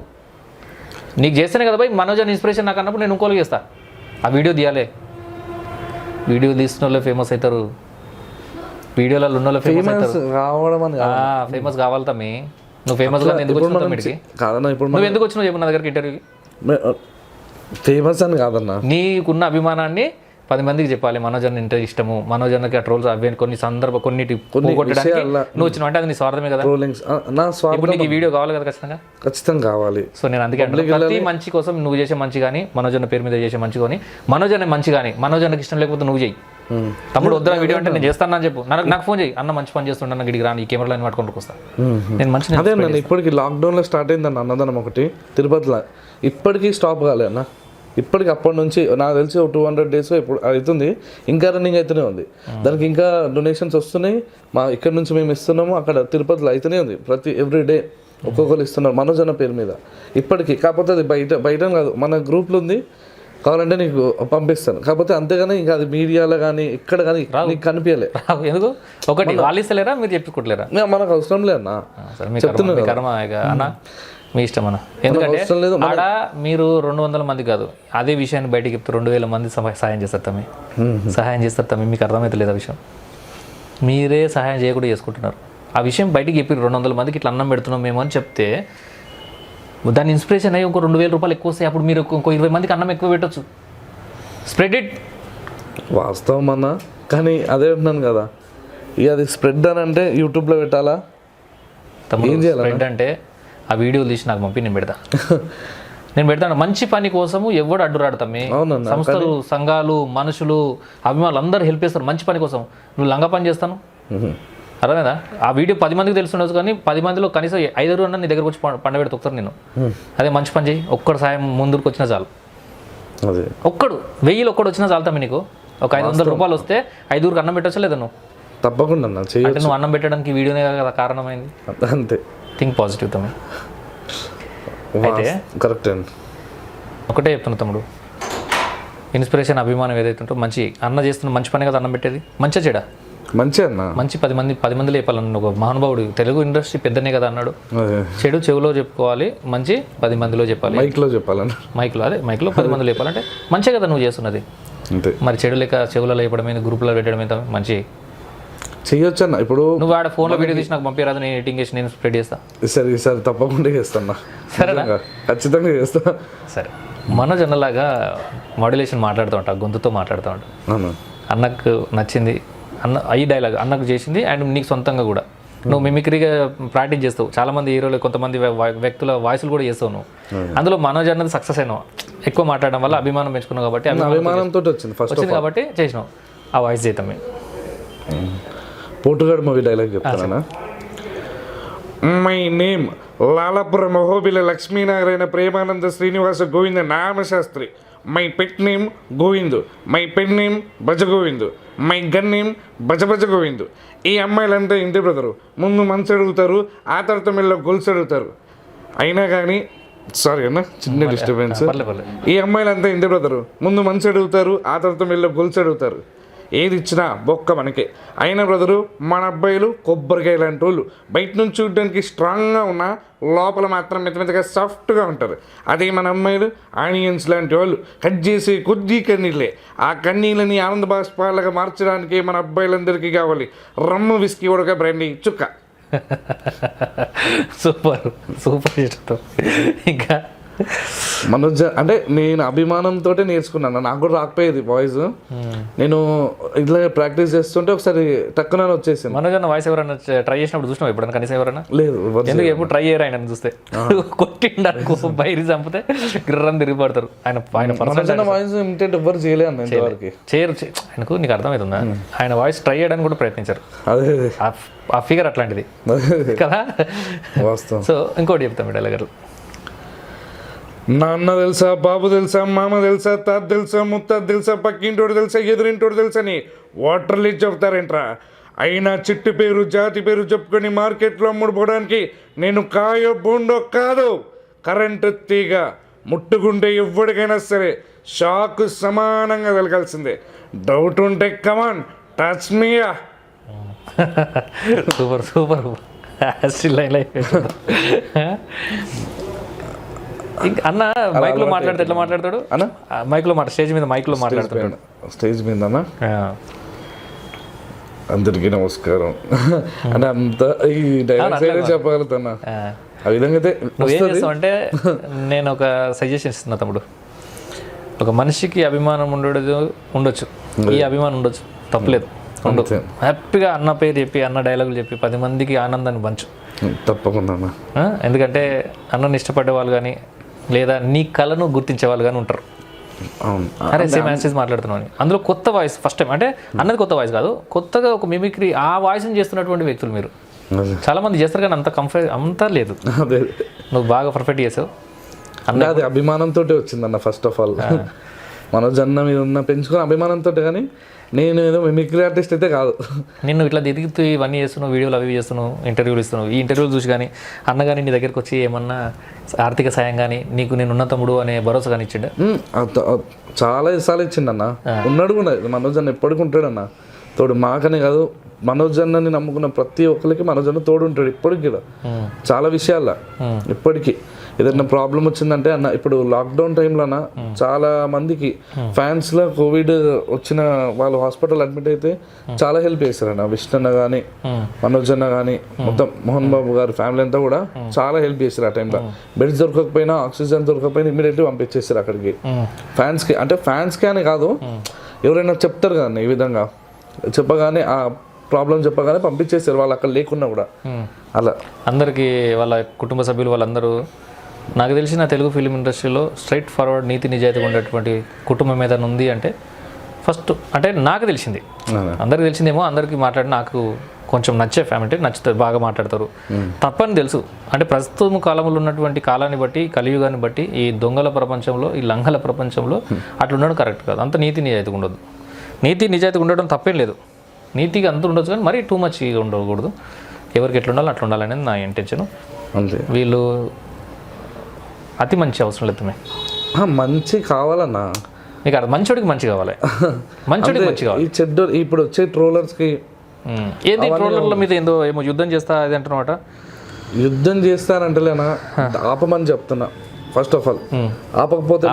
నీకు చేస్తేనే కదా భయ్ మనోజ్ అన్న ఇన్స్పిరేషన్ నాకు అన్నప్పుడు నేను ఇంకోళ్ళకి చేస్తా. ఆ వీడియో తీయాలి, వీడియో తీసిన వాళ్ళే ఫేమస్ అవుతారు, వీడియోలలో ఉన్న వాళ్ళు ఫేమస్ అవుతారు. ఫేమస్ కావాలి తమ్మి. నువ్వు ఫేమస్ గా ఎందుకు వచ్చినావు? నువ్వు ఎందుకు వచ్చినావు చెప్పు నా దగ్గరికి ఇంటర్వ్యూకి? ఫేమస్ అని కాదన్నా, నీకున్న అభిమానాన్ని 10 మందికి చెప్పాలి. మనోజ్ అన్న ఇంటర్ ఇష్టము, మనోజ్ అన్నకి ఆ ట్రోల్స్ అవి కొన్ని కొన్నిటి పోగొట్టడానికి నువ్వు వచ్చినావు అంటే అది నీ స్వార్థమే కదా. ఇప్పుడు నీకు ఈ వీడియో కావాలి కదా, ఖచ్చితంగా కావాలి. సో నేను అందుకే ప్రతి మంచి కోసం నువ్వు చేసే మంచి కానీ, మనోజ్ అన్న పేరు మీద చేసే మంచి కానీ, మనోజ్ అన్న మంచి కానీ, మనోజ్ అన్నకి ఇష్టం లేకపోతే నువ్వు చేయి. తమ్ముడు వద్దా వీడియో అంటే నేను చేస్తాను అని చెప్పు, నాకు ఫోన్ చేయి, అన్న మంచి పని చేస్తుండ గిడికి రాని ఈ కెమెరాలో పట్టుకుంటూ వస్తా. నేను మంచి అదే అన్న. ఇప్పటికి లాక్డౌన్లో స్టార్ట్ అయిందన్న అన్నదానం ఒకటి తిరుపతిలో, ఇప్పటికీ స్టాప్ కాలే అన్న. ఇప్పటికి అప్పటి నుంచి నాకు తెలిసి 200 days ఇప్పుడు అవుతుంది, ఇంకా రన్నింగ్ అయితేనే ఉంది. దానికి ఇంకా డొనేషన్స్ వస్తున్నాయి. ఇక్కడ నుంచి మేము ఇస్తున్నాము, అక్కడ తిరుపతిలో అయితేనే ఉంది. ఎవ్రీడే ఒక్కొక్కరు ఇస్తున్నారు మనోజ్ అన్న పేరు మీద ఇప్పటికీ. కాకపోతే అది బయట కాదు, మన గ్రూప్లో ఉంది, కావాలంటే నీకు పంపిస్తాను. కాకపోతే అంతేగాని ఇంకా అది మీడియాలో కానీ ఇక్కడ కానీ నీకు కనిపించలే. ఎందుకు ఒకటి వాళ్ళు ఇస్తలేరా, మీరు చెప్పుకోవట్లేరా? మనకు అవసరం లేదన్నా, అన్న మీ ఇష్టం అన్న. ఎందుకంటే ఆడ మీరు 200 మంది కాదు, అదే విషయాన్ని బయటకి చెప్తే 2000 మంది సహాయం చేస్తారు తమ్మి, సహాయం చేస్తారు తమ్మి. మీకు అర్థమవుతలేదు ఆ విషయం, మీరే సహాయం చేయకుండా చేసుకుంటున్నారు. ఆ విషయం బయటికి చెప్పి 200 మందికి ఇట్లా అన్నం పెడుతున్నాం మేము అని చెప్తే దాని ఇన్స్పిరేషన్ అయ్యి ఇంకో 2000 రూపాయలు ఎక్కువ వస్తాయి. అప్పుడు మీరు ఇంకో 20 మందికి అన్నం ఎక్కువ పెట్టచ్చు. Spread it. వాస్తవం అన్న, కానీ అదే ఉంటున్నాను కదా, ఇక అది స్ప్రెడ్ అని అంటే యూట్యూబ్లో పెట్టాలా? ఏం చేయాలి? స్ప్రెడ్ అంటే ఆ వీడియోలు తీసి నాకు పంపి నేను పెడతాను. మంచి పని కోసము ఎవడు అడ్డురాడతామే. సంస్థలు, సంఘాలు, మనుషులు, అభిమానులు అందరూ హెల్ప్ చేస్తారు మంచి పని కోసం. నువ్వు లంగా పని చేస్తాను, అర్థమైందా? ఆ వీడియో 10 మందికి తెలుస్తుండొచ్చు, కానీ 10 మందిలో కనీసం 5 అన్న నీ దగ్గరకు వచ్చి పండబెడితే ఒక్కరు నేను అదే మంచి పని చేయి. ఒక్కడు సాయం ముందుకు వచ్చినా చాలు. అదే ఒక్కడు 1000 ఒక్కడు వచ్చినా చాలుతామే నీకు. ఒక 500 రూపాయలు వస్తే 5 అన్నం పెట్టచ్చా లేదా నువ్వు? తప్పకుండా అన్న అంటే చేయొచ్చు. నువ్వు అన్నం పెట్టడానికి వీడియోనే కదా కారణమైంది. అంతే. థింక్ పాజిటివ్ తమ్ముడు. అయితే కరెక్ట్ అండి. ఒకటే చెప్తున్నా తమ్ముడు, ఇన్స్పిరేషన్ అభిమానం ఏదైతే ఉంటో మంచి అన్న చేస్తున్న మంచి పని కదా అన్నం పెట్టేది. మంచిగా చెడా మంచి అన్న మంచి 10 మంది లేపాలన్న ఒక మహానుభావుడు. తెలుగు ఇండస్ట్రీ పెద్దనే కదా అన్నాడు. చెడు చెవులో చెప్పుకోవాలి, మంచి 10 మందిలో చెప్పాలి. మైక్లో చెప్పాలన్న. మైక్లో 10 మంది లేపాలంటే మంచిగా కదా నువ్వు చేస్తున్నది. అంతే. మరి చెడు లేక చెవులలో లేపడం, గ్రూపులో పెట్టడం ఎంత మంచి చేయొచ్చు అన్న. ఇప్పుడు నువ్వు ఆడ ఫోన్లో వీడియో తీసి నాకు పంపించరాదు, నేను ఎడిటింగ్ చేసి నేను స్ప్రెడ్ చేస్తా. ఈసారి తప్పకుండా చేస్తాను. సరేనా? ఖచ్చితంగా చేస్తా. సరే, మనోజ్ అన్నలాగా మాడ్యులేషన్ మాట్లాడుతూ ఉంటా, గొంతుతో మాట్లాడుతూ ఉంటా. అన్నకు నచ్చింది అన్న ఈ డైలాగ్ అన్నకు చేసింది, అండ్ నీకు సొంతంగా కూడా నువ్వు మిమిక్రీగా ప్రాక్టీస్ చేస్తావు. చాలామంది హీరోలు, కొంతమంది వ్యక్తుల వాయిస్లు కూడా చేస్తావు నువ్వు. అందులో మనోజ్ అన్నది సక్సెస్ అయినావు. ఎక్కువ మాట్లాడడం వల్ల అభిమానం పెంచుకున్నావు కాబట్టి, అభిమానంతో వచ్చింది కాబట్టి చేసినావు. ఆ వాయిస్ చేద్దాం మేము. పోటుగాడు మూవీ డైలాగ్ చెప్తానా? My name Lalapura Mahobila Lakshminarayana Premananda Srinivasa Govinda Namashastri. My pet name Govindu. My pen name Bhaja Govindu. My gun name భజ భజ గోవిందు. ఈ అమ్మాయిలంతా ఇంటి బ్రదరు. ముందు మనసు అడుగుతారు, ఆ తర్వాత మెల్ల గొలుసు అడుగుతారు. అయినా కానీ సారీ అన్న, చిన్న డిస్టర్బెన్స్. ఈ అమ్మాయిలంతా ఇంటి బ్రదరు. ముందు మనసు అడుగుతారు, ఆ తర్వాత మెల్ల గొలుసు అడుగుతారు. ఏది ఇచ్చినా బొక్క మనకే. అయినా బ్రదరు, మన అబ్బాయిలు కొబ్బరికాయ లాంటి వాళ్ళు. బయట నుంచి చూడడానికి స్ట్రాంగ్గా ఉన్నా లోపల మాత్రం మెత్తమెత్తగా సాఫ్ట్గా ఉంటారు. అదే మన అమ్మాయిలు ఆనియన్స్ లాంటి వాళ్ళు. కట్ చేసే కొద్ది కన్నీళ్ళే. ఆ కన్నీళ్ళని ఆనంద బాష్పాలుగా మార్చడానికి మన అబ్బాయిలందరికీ కావాలి రమ్ము, విస్కీ, ఉడక, బ్రాండీ, చుక్క. సూపర్ సూపర్ ఇష్టం. ఇంకా మనోజ్ అంటే నేను అభిమానంతో నేర్చుకున్నాను. నాకు కూడా రాకపోయేది వాయిస్. నేను ఇట్లా ప్రాక్టీస్ చేస్తుంటే ఒకసారి టక్కున వచ్చేసింది. మనోజ్ అన్న వాయిస్ ఎవరైనా ట్రై చేసినప్పుడు చూసినావు ఎప్పుడైనా కనీసం? ఎవరైనా లేదు. ఎందుకు ఎప్పుడు ట్రై చేయరు ఆయన చూస్తే? కొట్టిండనుకో బయలు చంపితే గిర్రని తిరిగి పడతారు. ఆయన వాయిస్ ఇమిటేట్ ఎవ్వరు చేయలేదు అన్న ఇంతవరకు. చేయరు. ఆయనకు నీకు అర్థమవుతుందా? ఆయన వాయిస్ ట్రై చేయడానికి కూడా ప్రయత్నించారు. అదే ఆ ఫిగర్ అట్లాంటిది కదా. సో ఇంకోటి చెప్తాం మీ డైలాగర్లు. నాన్న తెలుసా, బాబు తెలుసా, మామ తెలుసా, తాత తెలుసా, ముత్తాత తెలుసా, పక్కింటోడు తెలుసా, ఎదురింటోడు తెలుసా అని వాటర్లు ఇచ్చి చెప్తారేంట్రా? అయినా చిట్టు పేరు జాతి పేరు చెప్పుకొని మార్కెట్లో అమ్ముడుపోవడానికి నేను కాయో బోండో కాదు, కరెంటు తీగ. ముట్టుకుంటే ఎవ్వడికైనా సరే షాక్ సమానంగా వెలగాల్సిందే. డౌట్ ఉంటే కమాన్ టచ్ మీయా. Super super. ఇంకా అన్న మైక్లో మాట్లాడితే ఎట్లా మాట్లాడతాడు అన్న? మైక్లో స్టేజ్ మీద మైక్లో మాట్లాడుతాడు. స్టేజ్ మీద అందరికీ నమస్కారం అంటే అంత ఈ డైలాగ్స్ అయితే చెప్పగలుగుతానా? ఆ విధంగా అయితే నువ్వు ఏం చేస్తావు అంటే, నేను ఒక సజెషన్ ఇస్తున్నా తమ్ముడు. ఒక మనిషికి అభిమానం ఉండొచ్చు, ఈ అభిమానం ఉండొచ్చు, తప్పలేదు. ఉండొచ్చు. హ్యాపీగా అన్న పేరు చెప్పి, అన్న డైలాగులు చెప్పి 10 మందికి ఆనందాన్ని పంచు. తప్పకుండా. ఎందుకంటే అన్నని ఇష్టపడే వాళ్ళు కానీ, లేదా నీ కళను గుర్తించే వాళ్ళు కానీ ఉంటారు. అరే సేమ్ యాన్సెస్ మాట్లాడుతున్నాను. అందులో కొత్త వాయిస్ ఫస్ట్ టైం అంటే అన్నది కొత్త వాయిస్ కాదు, కొత్తగా ఒక మిమిక్రీ ఆ వాయిస్ని చేస్తున్నటువంటి వ్యక్తులు మీరు. చాలా మంది చేస్తారు కానీ అంతా లేదు. నువ్వు బాగా పర్ఫెక్ట్ చేసావు అన్న. అది అభిమానంతో వచ్చిందన్న. ఫస్ట్ ఆఫ్ ఆల్ మనోజ్ అన్న మీద ఉన్న పెంచుకున్న అభిమానంతో. కానీ నేను ఏదో మిమిక్రీ ఆర్టిస్ట్ అయితే కాదు. నిన్ను ఇట్లా దిగుతూ ఇవన్నీ చేస్తున్నావు, వీడియోలు అవి చేస్తున్నావు, ఇంటర్వ్యూలు ఇస్తున్నావు. ఈ ఇంటర్వ్యూలు చూసి కానీ అన్న కానీ నీ దగ్గరికి వచ్చి ఏమన్నా ఆర్థిక సాయం కానీ, నీకు నేను ఉన్న తమ్ముడు అనే భరోసా కానీ ఇచ్చిండు? చాలా సార్లు ఇచ్చిండన్న. ఉన్నాడు కూడా మనోజ్ అన్న, ఎప్పటికి ఉంటాడన్న తోడు. మాకనే కాదు, మనోజ్ అన్నని నమ్ముకున్న ప్రతి ఒక్కరికి మనోజ్ అన్న తోడు ఉంటాడు ఇప్పటికి కూడా. చాలా విషయాల్లో ఇప్పటికీ ఏదైనా ప్రాబ్లం వచ్చిందంటే అన్న, ఇప్పుడు లాక్డౌన్ టైంలో అన్న చాలా మందికి ఫ్యాన్స్లో కోవిడ్ వచ్చిన వాళ్ళు హాస్పిటల్ అడ్మిట్ అయితే చాలా హెల్ప్ చేశారన్న. విష్ణు అన్న కానీ, మనోజ్ అన్న కానీ, మొత్తం మోహన్ బాబు గారి ఫ్యామిలీ అంతా కూడా చాలా హెల్ప్ చేశారు ఆ టైంలో. బెడ్స్ దొరకకపోయినా, ఆక్సిజన్ దొరకకపోయినా ఇమీడియట్గా పంపించేస్తారు అక్కడికి. ఫ్యాన్స్కి అంటే ఫ్యాన్స్కి అని కాదు, ఎవరైనా చెప్తారు కదన్న, ఈ విధంగా చెప్పగానే ఆ ప్రాబ్లం చెప్పగానే పంపించేస్తారు వాళ్ళు అక్కడ లేకున్నా కూడా. అలా అందరికీ వాళ్ళ కుటుంబ సభ్యులు వాళ్ళందరూ, నాకు తెలిసిన తెలుగు ఫిలిం ఇండస్ట్రీలో స్ట్రైట్ ఫార్వర్డ్ నీతి నిజాయితీగా ఉండేటువంటి కుటుంబం ఏదైనా ఉంది అంటే ఫస్ట్ అంటే నాకు తెలిసింది, అందరికి తెలిసిందేమో, అందరికీ మాట్లాడి నాకు కొంచెం నచ్చే ఫ్యామిలీ అంటే నచ్చుతుంది, బాగా మాట్లాడతారు తప్పని తెలుసు. అంటే ప్రస్తుతం కాలంలో ఉన్నటువంటి కాలాన్ని బట్టి, కలియుగాన్ని బట్టి ఈ దొంగల ప్రపంచంలో, ఈ లంఘల ప్రపంచంలో అట్లా ఉండడం కరెక్ట్ కాదు. అంత నీతి నిజాయితీ ఉండదు. నీతి నిజాయితీ ఉండడం తప్పేం లేదు, నీతిగా అంత ఉండొచ్చు, కానీ మరీ టూ మచ్ ఉండకూడదు. ఎవరికి ఎట్లా ఉండాలో అట్లా ఉండాలనేది నా ఇంటెన్షన్. అంతే. వీళ్ళు అతి మంచి అవసరం లేదు. మంచి కావాలన్నా, నీకు అది మంచోడికి మంచి కావాలి, మంచోడికి మంచి కావాలి. ఈ చెడ్డ ఇప్పుడు వచ్చే ట్రోలర్స్కి ఏంది ట్రోలర్ల మీద ఏందో ఏమో యుద్ధం చేస్తా అది అంటున్నమాట. యుద్ధం చేస్తారంటలేనా, ఆపమని చెప్తున్నా. ఫస్ట్ ఆఫ్ ఆల్ ఆపకపోతే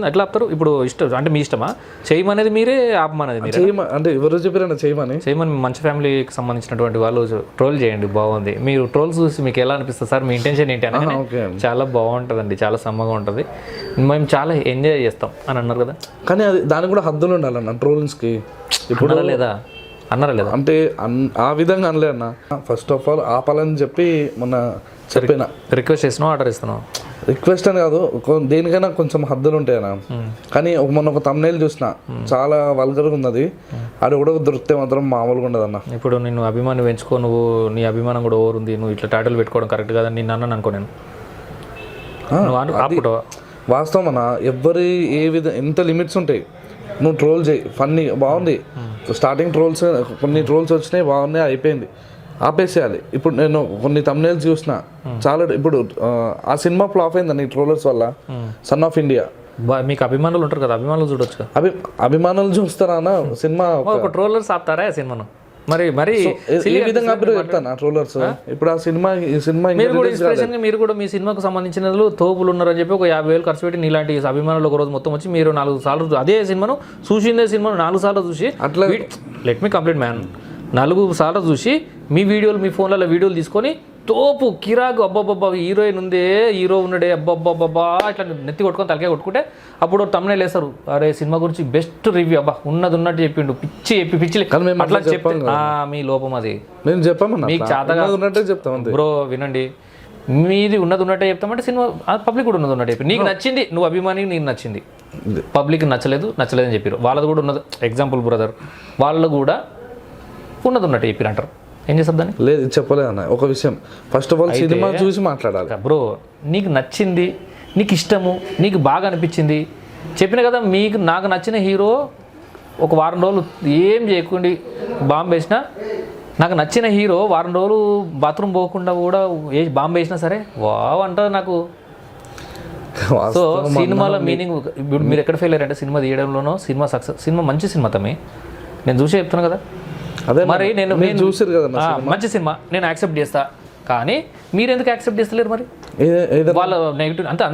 ఎట్లా ఆపుతారు? ఇప్పుడు ఇష్టం అంటే మీ ఇష్టమా? చేయమనేది మీరే, ఆపమనేది మీరే. అంటే ఎవరు చెప్పారన్నా చేయమని మంచి ఫ్యామిలీకి సంబంధించినటువంటి వాళ్ళు ట్రోల్ చేయండి, బాగుంది. మీరు ట్రోల్స్ చూసి మీకు ఎలా అనిపిస్తుంది సార్, మీ ఇంటెన్షన్ ఏంటి అని? చాలా బాగుంటుందండి, చాలా సమ్మగా ఉంటుంది, మేము చాలా ఎంజాయ్ చేస్తాం అని అన్నారు కదా. కానీ అది దానికి కూడా హద్దులు ఉండాలన్న ట్రోల్స్కి. ఇప్పుడు అన్నారా లేదా? అంటే ఆ విధంగా అనలే అన్న. ఫస్ట్ ఆఫ్ ఆల్ ఆపాలని చెప్పి మొన్న చెప్పిన, రిక్వెస్ట్ చేస్తున్నావు, ఆర్డర్ ఇస్తున్నావు. రిక్వెస్ట్ అని కాదు, దేనికైనా కొంచెం హద్దులు ఉంటాయన్న. కానీ మొన్న ఒక తమ్నైల్ చూసిన, చాలా వల్గర్గా ఉన్నది, అది కూడా దొరికితే మాత్రం మామూలుగా ఉండదు అన్న. ఇప్పుడు నిన్ను అభిమానం పెంచుకో, నువ్వు నీ అభిమానం కూడా ఓవర్ ఉంది, నువ్వు ఇట్లా టైటిల్ పెట్టుకోవడం కరెక్ట్ కాదని నిన్ను అన్నాను అనుకో. నేను వాస్తవం అన్న, ఎవరి ఏ ఎంత లిమిట్స్ ఉంటాయి. నువ్వు ట్రోల్ చేయి, ఫన్నీ బాగుంది, స్టార్టింగ్ ట్రోల్స్ కొన్ని ట్రోల్స్ వచ్చినాయి, బాగున్నాయి, అయిపోయింది, ఆపేసేయాలి. ఇప్పుడు నేను కొన్ని తమ్నైల్స్ చూసిన, చాలా ఇప్పుడు ఆ సినిమా ఫ్లాప్ అయిందండి ట్రోలర్స్ వల్ల. Son of India. మీకు అభిమానులు ఉంటారు కదా, అభిమానులు చూడొచ్చు. అభిమానులు చూస్తారా అన్న సినిమా? ట్రోలర్స్ ఆపుతారా సినిమాను? మరి ఈ విధంగా అభిప్రాయం చెప్తాను ట్రోలర్స్. ఇప్పుడు ఆ సినిమా మీరు కూడా మీ సినిమాకు సంబంధించిన తోపులు ఉన్నారని చెప్పి ఒక 50,000 ఖర్చు పెట్టి నీలాంటి అభిమానులు ఒక రోజు మొత్తం వచ్చి మీరు 4 సార్లు అదే సినిమాను చూసిందే సినిమాను 4 సార్లు చూసి, అట్లా లెట్ మీ కంప్లీట్ మ్యాన్, 4 సార్లు చూసి మీ వీడియోలు, మీ ఫోన్లలో వీడియోలు తీసుకొని తోపు కిరాకు అబ్బాబ్బా హీరోయిన్ ఉందే, హీరో ఉన్నాడే అబ్బాబ్బా ఇట్లా నెత్తి కొట్టుకొని తలకే కొట్టుకుంటే అప్పుడు తమ్మునే వేస్తారు, అరే సినిమా గురించి బెస్ట్ రివ్యూ, అబ్బా ఉన్నది ఉన్నట్టు చెప్పిండు, పిచ్చి అట్లా చెప్పి మీ లోపం అది. మేము చెప్పాము, మీకు చాతగా ఉన్నట్టే చెప్తాం బ్రో. వినండి, మీది ఉన్నది ఉన్నట్టే చెప్తామంటే సినిమా పబ్లిక్ కూడా ఉన్నది ఉన్నట్టు చెప్పి, నీకు నచ్చింది, నువ్వు అభిమానికి నీకు నచ్చింది, పబ్లిక్ నచ్చలేదని చెప్పారు, వాళ్ళది కూడా ఉన్నది. ఎగ్జాంపుల్ బ్రదర్, వాళ్ళు కూడా ఉన్నది ఉన్నట్టు చెప్పారు అంటారు, ఏం చేస్తారు దాన్ని? లేదు చెప్పలేదు అన్న. ఒక విషయం, ఫస్ట్ ఆఫ్ ఆల్ సినిమా చూసి మాట్లాడాలి బ్రో. నీకు నచ్చింది, నీకు ఇష్టము, నీకు బాగా అనిపించింది చెప్పిన కదా. నాకు నచ్చిన హీరో ఒక వారం రోజులు ఏం చేయకుండా బాంబు వేసినా, నాకు నచ్చిన హీరో వారం రోజులు బాత్రూమ్ పోకుండా కూడా బాంబు వేసినా సరే వావ్ అంటారు నాకు. సో సినిమాలో మీనింగ్, ఇప్పుడు మీరు ఎక్కడ ఫెయిల్ అయ్యారంటే సినిమా తీయడంలోనో, సినిమా సక్సెస్, సినిమా మంచి సినిమా తమ్మి, నేను చూసే చెప్తున్నాను కదా. అదే మరి నేను చూసారు కదా మంచి సినిమా, నేను యాక్సెప్ట్ చేస్తా, కానీ మీరు ఎందుకు యాక్సెప్ట్ చేస్తలేరు? మరి వాళ్ళ నెగిటివ్ అంటే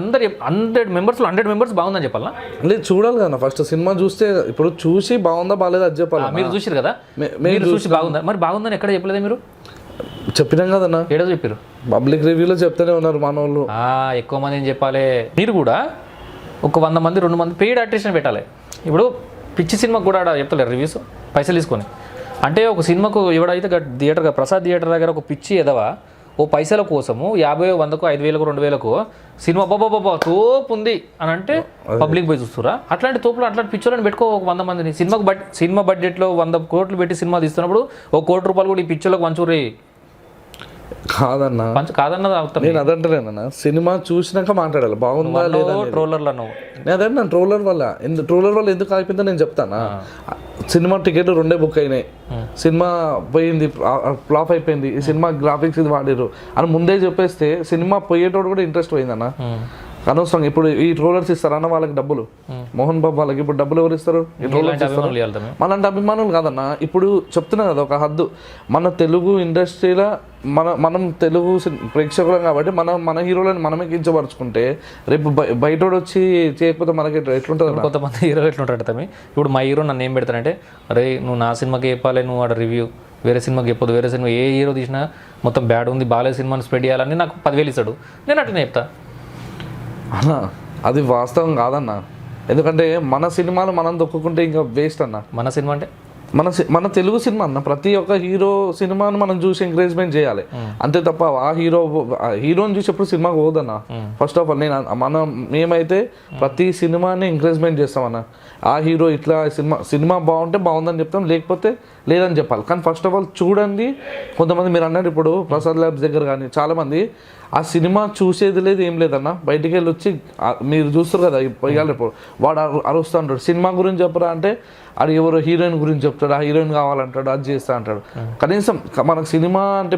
100 మెంబర్స్లో 100 మెంబర్స్ బాగుందని చెప్పాలా? లేదు చూడాలి కదా ఫస్ట్. సినిమా చూస్తే ఇప్పుడు చూసి బాగుందా బాగాలేదా అది చెప్పాలి. మీరు చూసారు కదా, మీరు చూసి బాగుందా, మరి బాగుందని ఎక్కడ చెప్పలేదా? మీరు చెప్పినాం కదన్నా, ఏడో చెప్పారు, పబ్లిక్ రివ్యూలో చెప్తూనే ఉన్నారు మన వాళ్ళు. ఎక్కువ మంది ఏం చెప్పాలి? మీరు కూడా ఒక 100 మంది 2 మంది పెయిడ్ ఆర్టిస్ట్ని పెట్టాలి. ఇప్పుడు పిచ్చి సినిమాకి కూడా చెప్తలేరు రివ్యూస్ పైసలు తీసుకొని. అంటే ఒక సినిమాకు ఎవడైతే థియేటర్గా ప్రసాద్ థియేటర్ దగ్గర ఒక పిచ్చి ఎదవా ఓ పైసల కోసము 50, 100, 5,000, 2,000 సినిమా బాబా తోపు ఉంది అని అంటే పబ్లిక్ పోయి చూస్తురా? అట్లాంటి తోపులు, అట్లాంటి పిక్చర్లను పెట్టుకో ఒక 100 మందిని. సినిమా బడ్జెట్లో 100 కోట్లు పెట్టి సినిమా తీస్తున్నప్పుడు ఒక ₹1 కోటి కూడా ఈ పిక్చర్లకు వంచూరే కాదన్నా. నేను అదంటలేనన్నా, సినిమా చూసినాక మాట్లాడాలి బాగుందా లేదా. ట్రోలర్లు అన్నావు, అదే ట్రోలర్ వల్ల ఎందుకు ఆగిపోయిందో నేను చెప్తానా. సినిమా టికెట్లు 2 బుక్ అయినాయి, సినిమా పోయింది, ఫ్లాప్ అయిపోయింది, ఈ సినిమా గ్రాఫిక్స్ ఇది వాడిరు అని ముందే చెప్పేస్తే సినిమా పోయేటోడు కూడా ఇంట్రెస్ట్ పోయిందన్న. అనవసరం ఇప్పుడు ఈ ట్రోలర్స్ ఇస్తారన్న వాళ్ళకి డబ్బులు, మోహన్ బాబు వాళ్ళకి ఇప్పుడు డబ్బులు ఎవరు ఇస్తారు? ఈ ట్రోలర్స్ ఇస్తారు. మనంటే అభిమానులు కాదన్న. ఇప్పుడు చెప్తున్నా కదా ఒక హద్దు, మన తెలుగు ఇండస్ట్రీలో మనం తెలుగు ప్రేక్షకులం కాబట్టి మన హీరోలను మనమే కించపరుచుకుంటే రేపు బయటోడు వచ్చి చేయకపోతే మనకి ఎట్లుంటుంది? కొంతమంది హీరో ఎట్లుంటాడు తమ్మి. ఇప్పుడు మా హీరో నన్ను ఏం పెడతానంటే, అరే నువ్వు నా సినిమాకి చెప్పాలి, నువ్వు ఆడ రివ్యూ వేరే సినిమాకి చెప్పదు, వేరే సినిమా ఏ హీరో తీసినా మొత్తం బ్యాడ్ ఉంది, బాలే సినిమాని స్ప్రెడ్ చేయాలని నాకు 10,000 ఇస్తాడు, నేను అట్లనే చెప్తా అన్న. అది వాస్తవం కాదన్న, ఎందుకంటే మన సినిమాలు మనం దొక్కుకుంటే ఇంకా వేస్ట్ అన్న. మన సినిమా అంటే మన తెలుగు సినిమా అన్న, ప్రతి ఒక్క హీరో సినిమాను మనం చూసి ఎంకరేజ్మెంట్ చేయాలి అంతే తప్ప ఆ హీరోని చూసి ఎప్పుడు సినిమాకి పోదన్న. ఫస్ట్ ఆఫ్ ఆల్ మేమైతే ప్రతి సినిమాని ఎంకరేజ్మెంట్ చేస్తామన్న. ఆ హీరో ఇట్లా సినిమా బాగుంటే బాగుందని చెప్తాం, లేకపోతే లేదని చెప్పాలి. కానీ ఫస్ట్ ఆఫ్ ఆల్ చూడండి. కొంతమంది మీరు అన్నట్టు ఇప్పుడు ప్రసాద్ ల్యాబ్స్ దగ్గర కానీ చాలామంది ఆ సినిమా చూసేది లేదు, ఏం లేదన్న. బయటికి వెళ్ళి వచ్చి మీరు చూస్తారు కదా ఇవాళ ఇప్పుడు వాడు అరుస్తూ ఉంటాడు, సినిమా గురించి చెప్పరా అంటే అది ఎవరో హీరోయిన్ గురించి చెప్తాడు, ఆ హీరోయిన్ కావాలంటాడు, అది చేస్తా అంటాడు. కనీసం మనకు సినిమా అంటే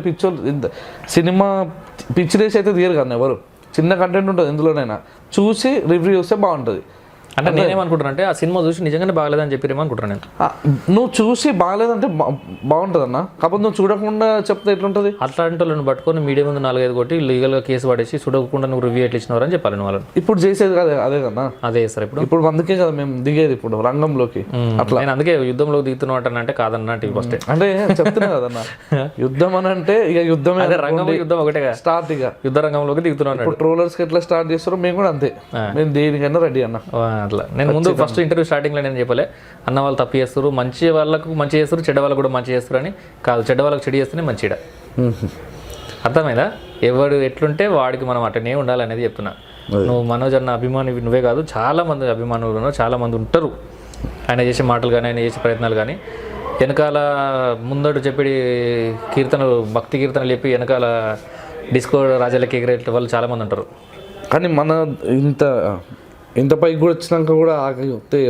సినిమా పిచ్చి రేసి అయితే తీయరు కదా ఎవరు. చిన్న కంటెంట్ ఉంటుంది ఎందులోనైనా, చూసి రివ్యూ చేస్తే బాగుంటుంది. అంటే నేనేమనుకుంటున్నా అంటే ఆ సినిమా చూసి నిజంగానే బాగలేదని చెప్పారేమో అనుకుంటున్నాను నేను. నువ్వు చూసి బాగలేదంటే బాగుంటుంది అన్న, కాకపోతే నువ్వు చూడకుండా చెప్తే ఎట్లుంటుంది? అట్లాంటి వాళ్ళని పట్టుకొని మీడియా ముందు 4-5 కొట్టి లీగల్గా కేసు పడేసి చూడకుండా నువ్వు రివ్యూ ఎట్లా ఇచ్చినవారు అని చెప్పాలి వాళ్ళని. ఇప్పుడు చేసేది కదా అదే కదా. అదే సార్ ఇప్పుడు అందుకే కదా మేము దిగేది ఇప్పుడు రంగంలోకి. అట్లా నేను అందుకే యుద్ధంలో దిగుతున్నా అంటే కాదన్నట్టు ఫస్ట్ అంటే చెప్తున్నా కదన్న, యుద్ధం అని అంటే ఇక యుద్ధమే, రంగం యుద్ధం ఒకటే స్టార్ట్. ఇక యుద్ధ రంగంలోకి దిగుతున్నాను. ఇప్పుడు ట్రోలర్స్కి ఎట్లా స్టార్ట్ చేస్తారో మేము కూడా అంతే, మేము దేనికైనా రెడీ అన్న. అట్లా నేను ముందు ఫస్ట్ ఇంటర్వ్యూ స్టార్టింగ్లో నేను చెప్పలే, అన్న వాళ్ళు తప్పు చేస్తారు, మంచి వాళ్ళకు మంచి చేస్తారు, చెడ్డ వాళ్ళకు కూడా మంచి చేస్తారు అని. కాదు, చెడ్డ వాళ్ళకి చెడు చేస్తేనే మంచిడ. అర్థమైందా? ఎవడు ఎట్లుంటే వాడికి మనం అట్టనే ఉండాలనేది చెప్తున్నా. నువ్వు మనోజ్ అన్న అభిమాని నువ్వే కాదు, చాలా మంది అభిమానులు చాలా మంది ఉంటారు. ఆయన చేసే మాటలు కానీ, ఆయన చేసే ప్రయత్నాలు కానీ, వెనకాల ముందడు చెప్పి కీర్తనలు, భక్తి కీర్తనలు చెప్పి వెనకాల డిస్కో రాజాలకి ఎగిరే వాళ్ళు చాలామంది ఉంటారు. కానీ మన ఇంత పైకి కూడా వచ్చినాక కూడా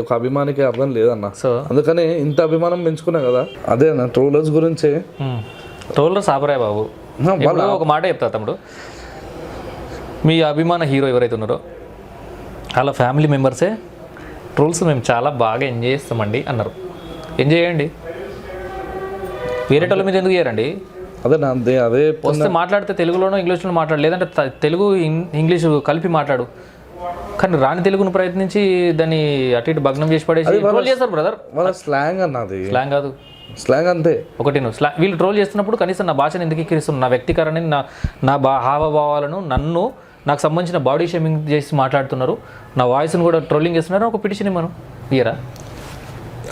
ఒక అభిమానికి అర్థం లేదన్న. సో అందుకని ఇంత అభిమానం పెంచుకున్నా కదా. అదే అన్న ట్రోలర్స్ గురించే. ట్రోలర్స్ ఆపరాయ బాబు. ఒక మాట చెప్తా తమ్ముడు, మీ అభిమాన హీరో ఎవరైతే ఉన్నారో వాళ్ళ ఫ్యామిలీ మెంబర్సే ట్రోల్స్ మేము చాలా బాగా ఎంజాయ్ చేస్తామండి అన్నారు. ఎంజాయ్ చేయండి, వేరే వాళ్ళ మీద ఎందుకు చేయరండి? అదే వస్తే మాట్లాడితే తెలుగులోనో ఇంగ్లీష్లో మాట్లాడు, లేదంటే తెలుగు ఇంగ్లీషు కలిపి మాట్లాడు. కానీ రాని తెలుగును ప్రయత్నించి దాన్ని అటు ఇటు భగ్నం చేసి పడేసి ట్రోల్ చేస్తారు బ్రదర్. వాళ్ళ స్లాంగ్ అన్నది స్లాంగ్ కాదు, స్లాంగ్ అంతే. ఒకటి నువ్వు వీళ్ళు ట్రోల్ చేస్తున్నప్పుడు కనీసం నా భాషను ఎందుకు ఎక్కిరిస్తున్నాను, నా వ్యక్తీకరణని, నా హావభావాలను, నాకు సంబంధించిన బాడీ షేమింగ్ చేసి మాట్లాడుతున్నారు, నా వాయిస్ని కూడా ట్రోలింగ్ చేస్తున్నారు. ఒక పిటిషన్ మనం ఇయరా?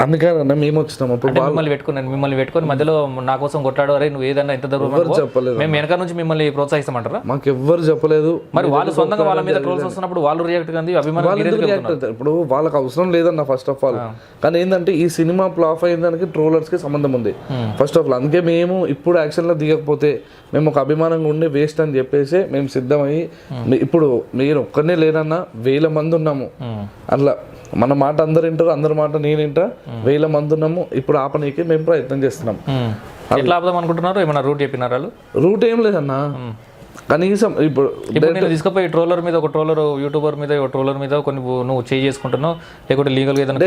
అందుకని మేము వచ్చినాము. మిమ్మల్ని పెట్టుకొని మధ్యలో నా కోసం కొట్లాడు, అరే నువ్వు ఏదన్నా ఎంత చెప్పలేదు, మేము వెనక నుంచి మిమ్మల్ని ప్రోత్సహిస్తామంటారా? మాకు ఎవ్వరు చెప్పలేదు. మరి వాళ్ళు సొంతంగా వాళ్ళ మీద ట్రోల్స్ వస్తున్నప్పుడు వాళ్ళు రియాక్ట్ కానీ ఇప్పుడు వాళ్ళకి అవసరం లేదన్న ఫస్ట్ ఆఫ్ ఆల్. కానీ ఏంటంటే ఈ సినిమా ఫ్లాప్ అయ్యేదానికి ట్రోలర్స్ కి సంబంధం ఉంది ఫస్ట్ ఆఫ్ ఆల్. అందుకే మేము ఇప్పుడు యాక్షన్ లో దిగకపోతే మేము ఒక అభిమానంగా ఉండి వేస్ట్ అని చెప్పేసి మేము సిద్ధమయ్యి, ఇప్పుడు మీరు ఒక్కనే లేనన్నా 1000 మంది ఉన్నాము. అట్లా మన మాట అందరు వింటారు, అందరి మాట నేను వింటా. 1000 మంది ఉన్నాము. ఇప్పుడు ఆపనీకి మేము ప్రయత్నం చేస్తున్నాం. ఎట్లా ఆపుదాం అనుకుంటున్నారు? ఏమన్నా రూట్ చెప్పినారా? రూట్ ఏం లేదన్న, కనీసం ఇప్పుడు నేను తీసుకుపోయి ట్రోలర్ మీద ఒక ట్రోలర్, యూట్యూబర్ మీద ఒక ట్రోలర్ మీద కొన్ని నువ్వు చేంజ్ చేసుకుంటున్నావు, లేకుంటే లీగల్ ఏదైనా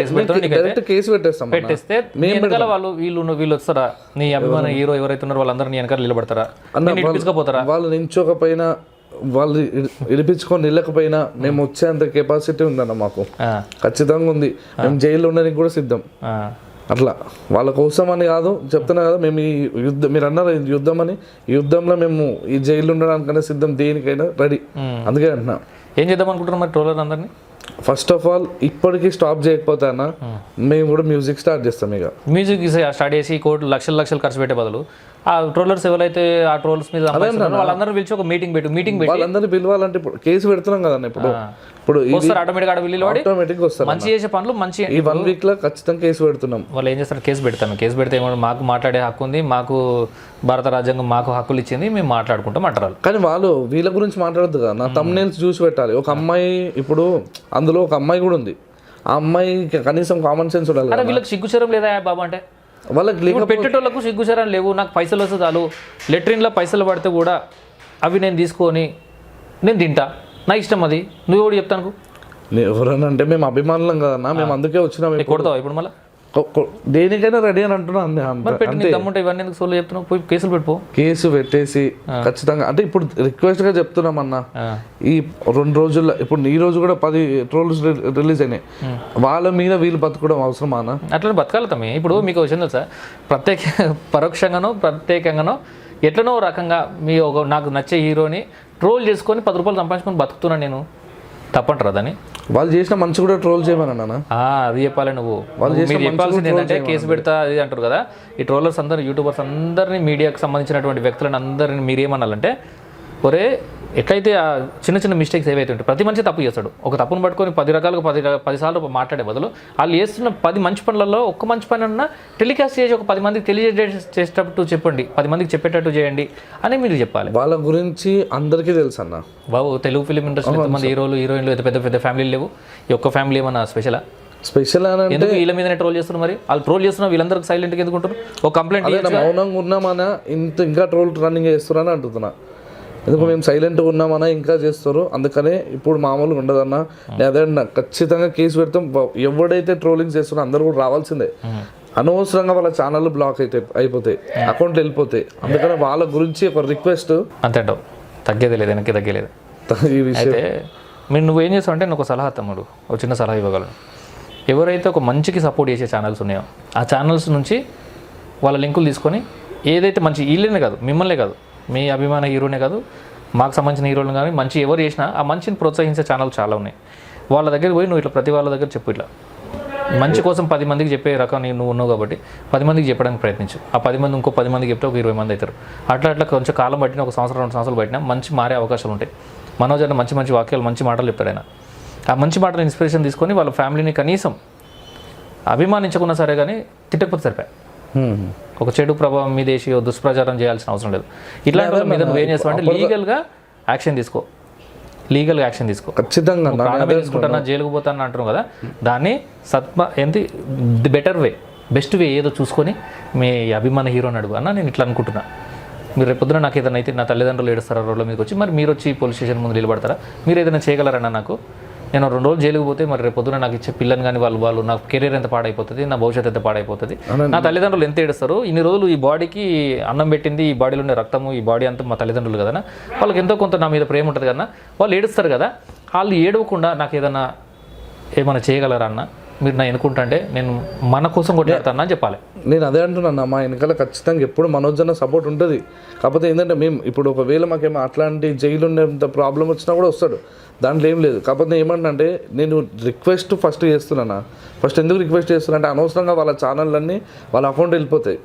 కేసు పెట్టేస్తాం. పెట్టేస్తే వెనకాల వీళ్ళు వస్తారా? నీ అభిమాన హీరో ఎవరైతే ఉన్నారో వాళ్ళందరూ నీ వెనకాల నిలబడతారా? తీసుకుపోతారా? వాళ్ళు నించోకపోయినా, వాళ్ళు విడిపించుకొని నిలకపోయినా మేము వచ్చేంత కెపాసిటీ ఉందన్న మాకు, ఖచ్చితంగా ఉంది. మేము జైల్లో ఉండడానికి కూడా సిద్ధం. అట్లా వాళ్ళ కోసం అని కాదు, చెప్తున్నా కదా. మేము ఈ యుద్ధం, మీరు అన్నారు యుద్ధం అని, ఈ యుద్ధంలో మేము ఈ జైల్లో ఉండడానికైనా సిద్ధం, దేనికైనా రెడీ. అందుకే అంటున్నా. ఏం చేద్దాం అనుకుంటున్నాం మరి ట్రోలర్ అందరినీ? ఫస్ట్ ఆఫ్ ఆల్ ఇప్పటికీ స్టాప్ చేయకపోతే అన్న మేము కూడా మ్యూజిక్ స్టార్ట్ చేస్తాం. ఇక మ్యూజిక్ స్టార్ట్ చేసి లక్షలు ఖర్చు పెట్టే బదులు ఆ ట్రోలర్స్ ఎవరైతే ఆ ట్రోల్స్ మీద వాళ్ళందరూ పిలిచి ఒక మీటింగ్ పెట్టి వాళ్ళందరూ పిలవాలంటే ఇప్పుడు కేసు పెడుతున్నాం కదన్న. ఇప్పుడు ఆటోమేటిక్ వస్తారు. మంచి చేసే పనులు మంచి. ఈ 1 వీక్ లో ఖచ్చితంగా కేసు పెడుతున్నాం. వాళ్ళు ఏం చేస్తారు? కేసు పెడితే మాకు మాట్లాడే హక్కు ఉంది, మాకు భారత రాజ్యాంగం మాకు హక్కులు ఇచ్చింది, మేము మాట్లాడుకుంటాం అంటారు. కానీ వాళ్ళు వీళ్ళ గురించి మాట్లాడద్దు కదా. నా thumbnails చూసి పెట్టాలి. ఒక అమ్మాయి, ఇప్పుడు అందులో ఒక అమ్మాయి కూడా ఉంది. ఆ అమ్మాయికి కనీసం కామన్ సెన్స్ ఉండాలి. వీళ్ళకి సిగ్గుచరం లేదా బాబా? అంటే వాళ్ళకి పెట్టేటోళ్ళకు సిగ్గుచరం లేవు. నాకు పైసలు వస్తే చాలు, లెట్రిన్లో పైసలు పడితే కూడా అవి నేను తీసుకొని నేను తింటా, నా ఇష్టం అది. నువ్వు ఎవడు చెప్తాను? ఎవరన్నా అంటే మేము అభిమానులం కదన్నా, మేము అందుకే వచ్చినాం. కొడతావు ఇప్పుడు మళ్ళీ? దేనికైనా రెడీ అని అంటున్నా. ఇవన్నీ ఎందుకు సోలో చెప్తున్నావు? పోయి కేసులు పెట్టుకో. కేసు పెట్టేసి ఖచ్చితంగా, అంటే ఇప్పుడు రిక్వెస్ట్ గా చెప్తున్నాం అన్న. ఈ 2 రోజుల్లో, ఇప్పుడు ఈ రోజు కూడా 10 ట్రోల్స్ రిలీజ్ అయినాయి. వాళ్ళ మీద వీళ్ళు బతకడం అవసరమా అన్న? అట్లా బతకాలి తమ్మి. ఇప్పుడు మీకు వచ్చింది తెలుసా, పరోక్షంగానో ప్రత్యేకంగానో ఎట్లనో రకంగా నాకు నచ్చే హీరోని ట్రోల్ చేసుకొని 10 రూపాయలు సంపాదించుకొని బతుకుతున్నాను నేను, తప్పంటారా దాన్ని? వాళ్ళు చేసిన మంచి కూడా ట్రోల్ చేయమని అన్న. అది చెప్పాలి నువ్వు. మీరు చెప్పాల్సింది ఏంటంటే కేసు పెడతా అది అంటారు కదా. ఈ ట్రోలర్స్ అందరూ, యూట్యూబర్స్ అందరినీ, మీడియాకి సంబంధించినటువంటి వ్యక్తులను అందరినీ మీరేమనాలంటే ఒరే ఎట్లయితే ఆ చిన్న చిన్న మిస్టేక్స్ ఏవైతే ఉంటాయి ప్రతి మనిషి తప్పు చేస్తాడు. ఒక తప్పును పట్టుకొని 10 రకాలుగా 10 సార్లు మాట్లాడే బదులు వాళ్ళు చేస్తున్న 10 మంచి పనులలో ఒక్క మంచి పని అన్నా టెలికాస్ట్ చేసి ఒక 10 మందికి తెలియజేసేటట్టు చెప్పండి, 10 మందికి చెప్పేటట్టు చేయండి అని మీరు చెప్పాలి. వాళ్ళ గురించి అందరికీ తెలుసు అన్న. బాబు తెలుగు ఫిలిం ఇండస్ట్రీ ఎంతమంది హీరోలు హీరోయిన్లు పెద్ద పెద్ద ఫ్యామిలీలు లేవు, ఈ ఒక్క ఫ్యామిలీ ఏమన్నా స్పెషలా? స్పెషల్ అని ఎందుకు వీళ్ళ మీదనే ట్రోల్ చేస్తున్నారు? మరి వాళ్ళు ట్రోల్ చేస్తున్నా వీళ్ళందరికీ సైలెంట్గా ఎందుకు ఉంటారు? ఒక కంప్లైంట్ మౌనంగా ఉన్నామన్నా ఇంకా ట్రోల్ రన్నింగ్ చేస్తున్నారని అంటున్నా. ఎందుకు మేము సైలెంట్గా ఉన్నామన్నా ఇంకా చేస్తారు, అందుకనే ఇప్పుడు మామూలుగా ఉండదన్నా. అదే ఖచ్చితంగా కేసు పెడతాం. ఎవడైతే ట్రోలింగ్ చేస్తున్నా అందరూ కూడా రావాల్సిందే. అనవసరంగా వాళ్ళ ఛానల్ బ్లాక్ అయిపోతాయి, అకౌంట్లు వెళ్ళిపోతాయి. అందుకని వాళ్ళ గురించి ఒక రిక్వెస్ట్ అంతేంటావు, తగ్గేది లేదు, వెనక్కి తగ్గలేదు ఈ విషయం. అయితే మీరు నువ్వేం చేస్తావు అంటే నేను ఒక సలహా తమ్ముడు, ఒక చిన్న సలహా ఇవ్వగలను. ఎవరైతే ఒక మంచికి సపోర్ట్ చేసే ఛానల్స్ ఉన్నాయో ఆ ఛానల్స్ నుంచి వాళ్ళ లింకులు తీసుకొని ఏదైతే మంచి వీళ్ళనే కాదు, మిమ్మల్నే కాదు, మీ అభిమాన హీరోనే కాదు, మాకు సంబంధించిన హీరోలు కానీ మంచి ఎవరు చేసినా ఆ మంచిని ప్రోత్సహించే ఛానల్ చాలా ఉన్నాయి. వాళ్ళ దగ్గరికి పోయి నువ్వు ఇట్లా ప్రతి వాళ్ళ దగ్గర చెప్పు, ఇట్లా మంచి కోసం 10 మందికి చెప్పే రకం నువ్వు ఉన్నావు కాబట్టి 10 మందికి చెప్పడానికి ప్రయత్నించు. ఆ 10 మంది ఇంకో 10 మందికి చెప్తే ఒక 20 మంది అవుతారు. అట్లా కొంచెం కాలం పట్టిన, 1 సంవత్సరం 2 సంవత్సరాలు పట్టినా మంచి మారే అవకాశాలు ఉంటాయి. మనోజ్ అన్న మంచి మంచి వాక్యాలు, మంచి మాటలు చెప్తాడు ఆయన. ఆ మంచి మాటలు ఇన్స్పిరేషన్ తీసుకొని వాళ్ళ ఫ్యామిలీని కనీసం అభిమానించకున్నా సరే కానీ తిట్టకపోతే సరిపోయి. ఒక చెడు ప్రభావం మీద వేసి దుష్ప్రచారం చేయాల్సిన అవసరం లేదు. ఇట్లాంటి వాళ్ళ మీద నువ్వేం చేస్తావు అంటే లీగల్గా యాక్షన్ తీసుకో, లీగల్గా యాక్షన్ తీసుకో. ఖచ్చితంగా తీసుకుంటున్నా జైలుకు పోతాను అంటున్నావు కదా, దాన్ని ఏంటి the better way, best way ఏదో చూసుకొని మీ అభిమాన హీరోని అడుగు అన్న, నేను ఇట్లా అనుకుంటున్నా, మీరు రేపొద్దున నాకు ఏదైనా అయితే నా తల్లిదండ్రులు ఏడుస్తారా రోడ్ల మీదకి వచ్చి, మరి మీరు వచ్చి పోలీస్ స్టేషన్ ముందు నిలబడతారా, మీరు ఏదైనా చేయగలరన్నా నాకు? నేను 2 రోజులు జైలుకు పోతే మరి రేపొద్దున నాకు ఇచ్చే పిల్లని కానీ వాళ్ళు నా కెరీర్ ఎంత పాడైపోతుంది, నా భవిష్యత్తు ఎంత పాడైపోతుంది, నా తల్లిదండ్రులు ఎంత ఏడుస్తారు, ఇన్ని రోజులు ఈ బాడీకి అన్నం పెట్టింది, ఈ బాడీలో ఉండే రక్తము, ఈ బాడీ అంతా మా తల్లిదండ్రులు కదా, వాళ్ళకి ఎంతో కొంత నా మీద ప్రేమ ఉంటుంది కదా, వాళ్ళు ఏడుస్తారు కదా, వాళ్ళు ఏడవకుండా నాకు ఏమైనా చేయగలరా అన్న, మీరు నా ఎన్నుకుంటే నేను మన కోసం కొట్లాడతాను అని చెప్పాలి. నేను అదే అంటున్నాను, మా వెనకాల ఖచ్చితంగా ఎప్పుడు మనోజ్ అన్న సపోర్ట్ ఉంటుంది. కాకపోతే ఏంటంటే మేము ఇప్పుడు ఒకవేళ మాకేమో అట్లాంటి జైలు ఉండేంత ప్రాబ్లం వచ్చినా కూడా వస్తాడు, దాంట్లో ఏం లేదు. కాకపోతే ఏమంటే నేను రిక్వెస్ట్ ఫస్ట్ చేస్తున్నాను. ఫస్ట్ ఎందుకు రిక్వెస్ట్ చేస్తున్నా అంటే అనవసరంగా వాళ్ళ ఛానళ్ళన్నీ వాళ్ళ అకౌంట్ వెళ్ళిపోతాయి,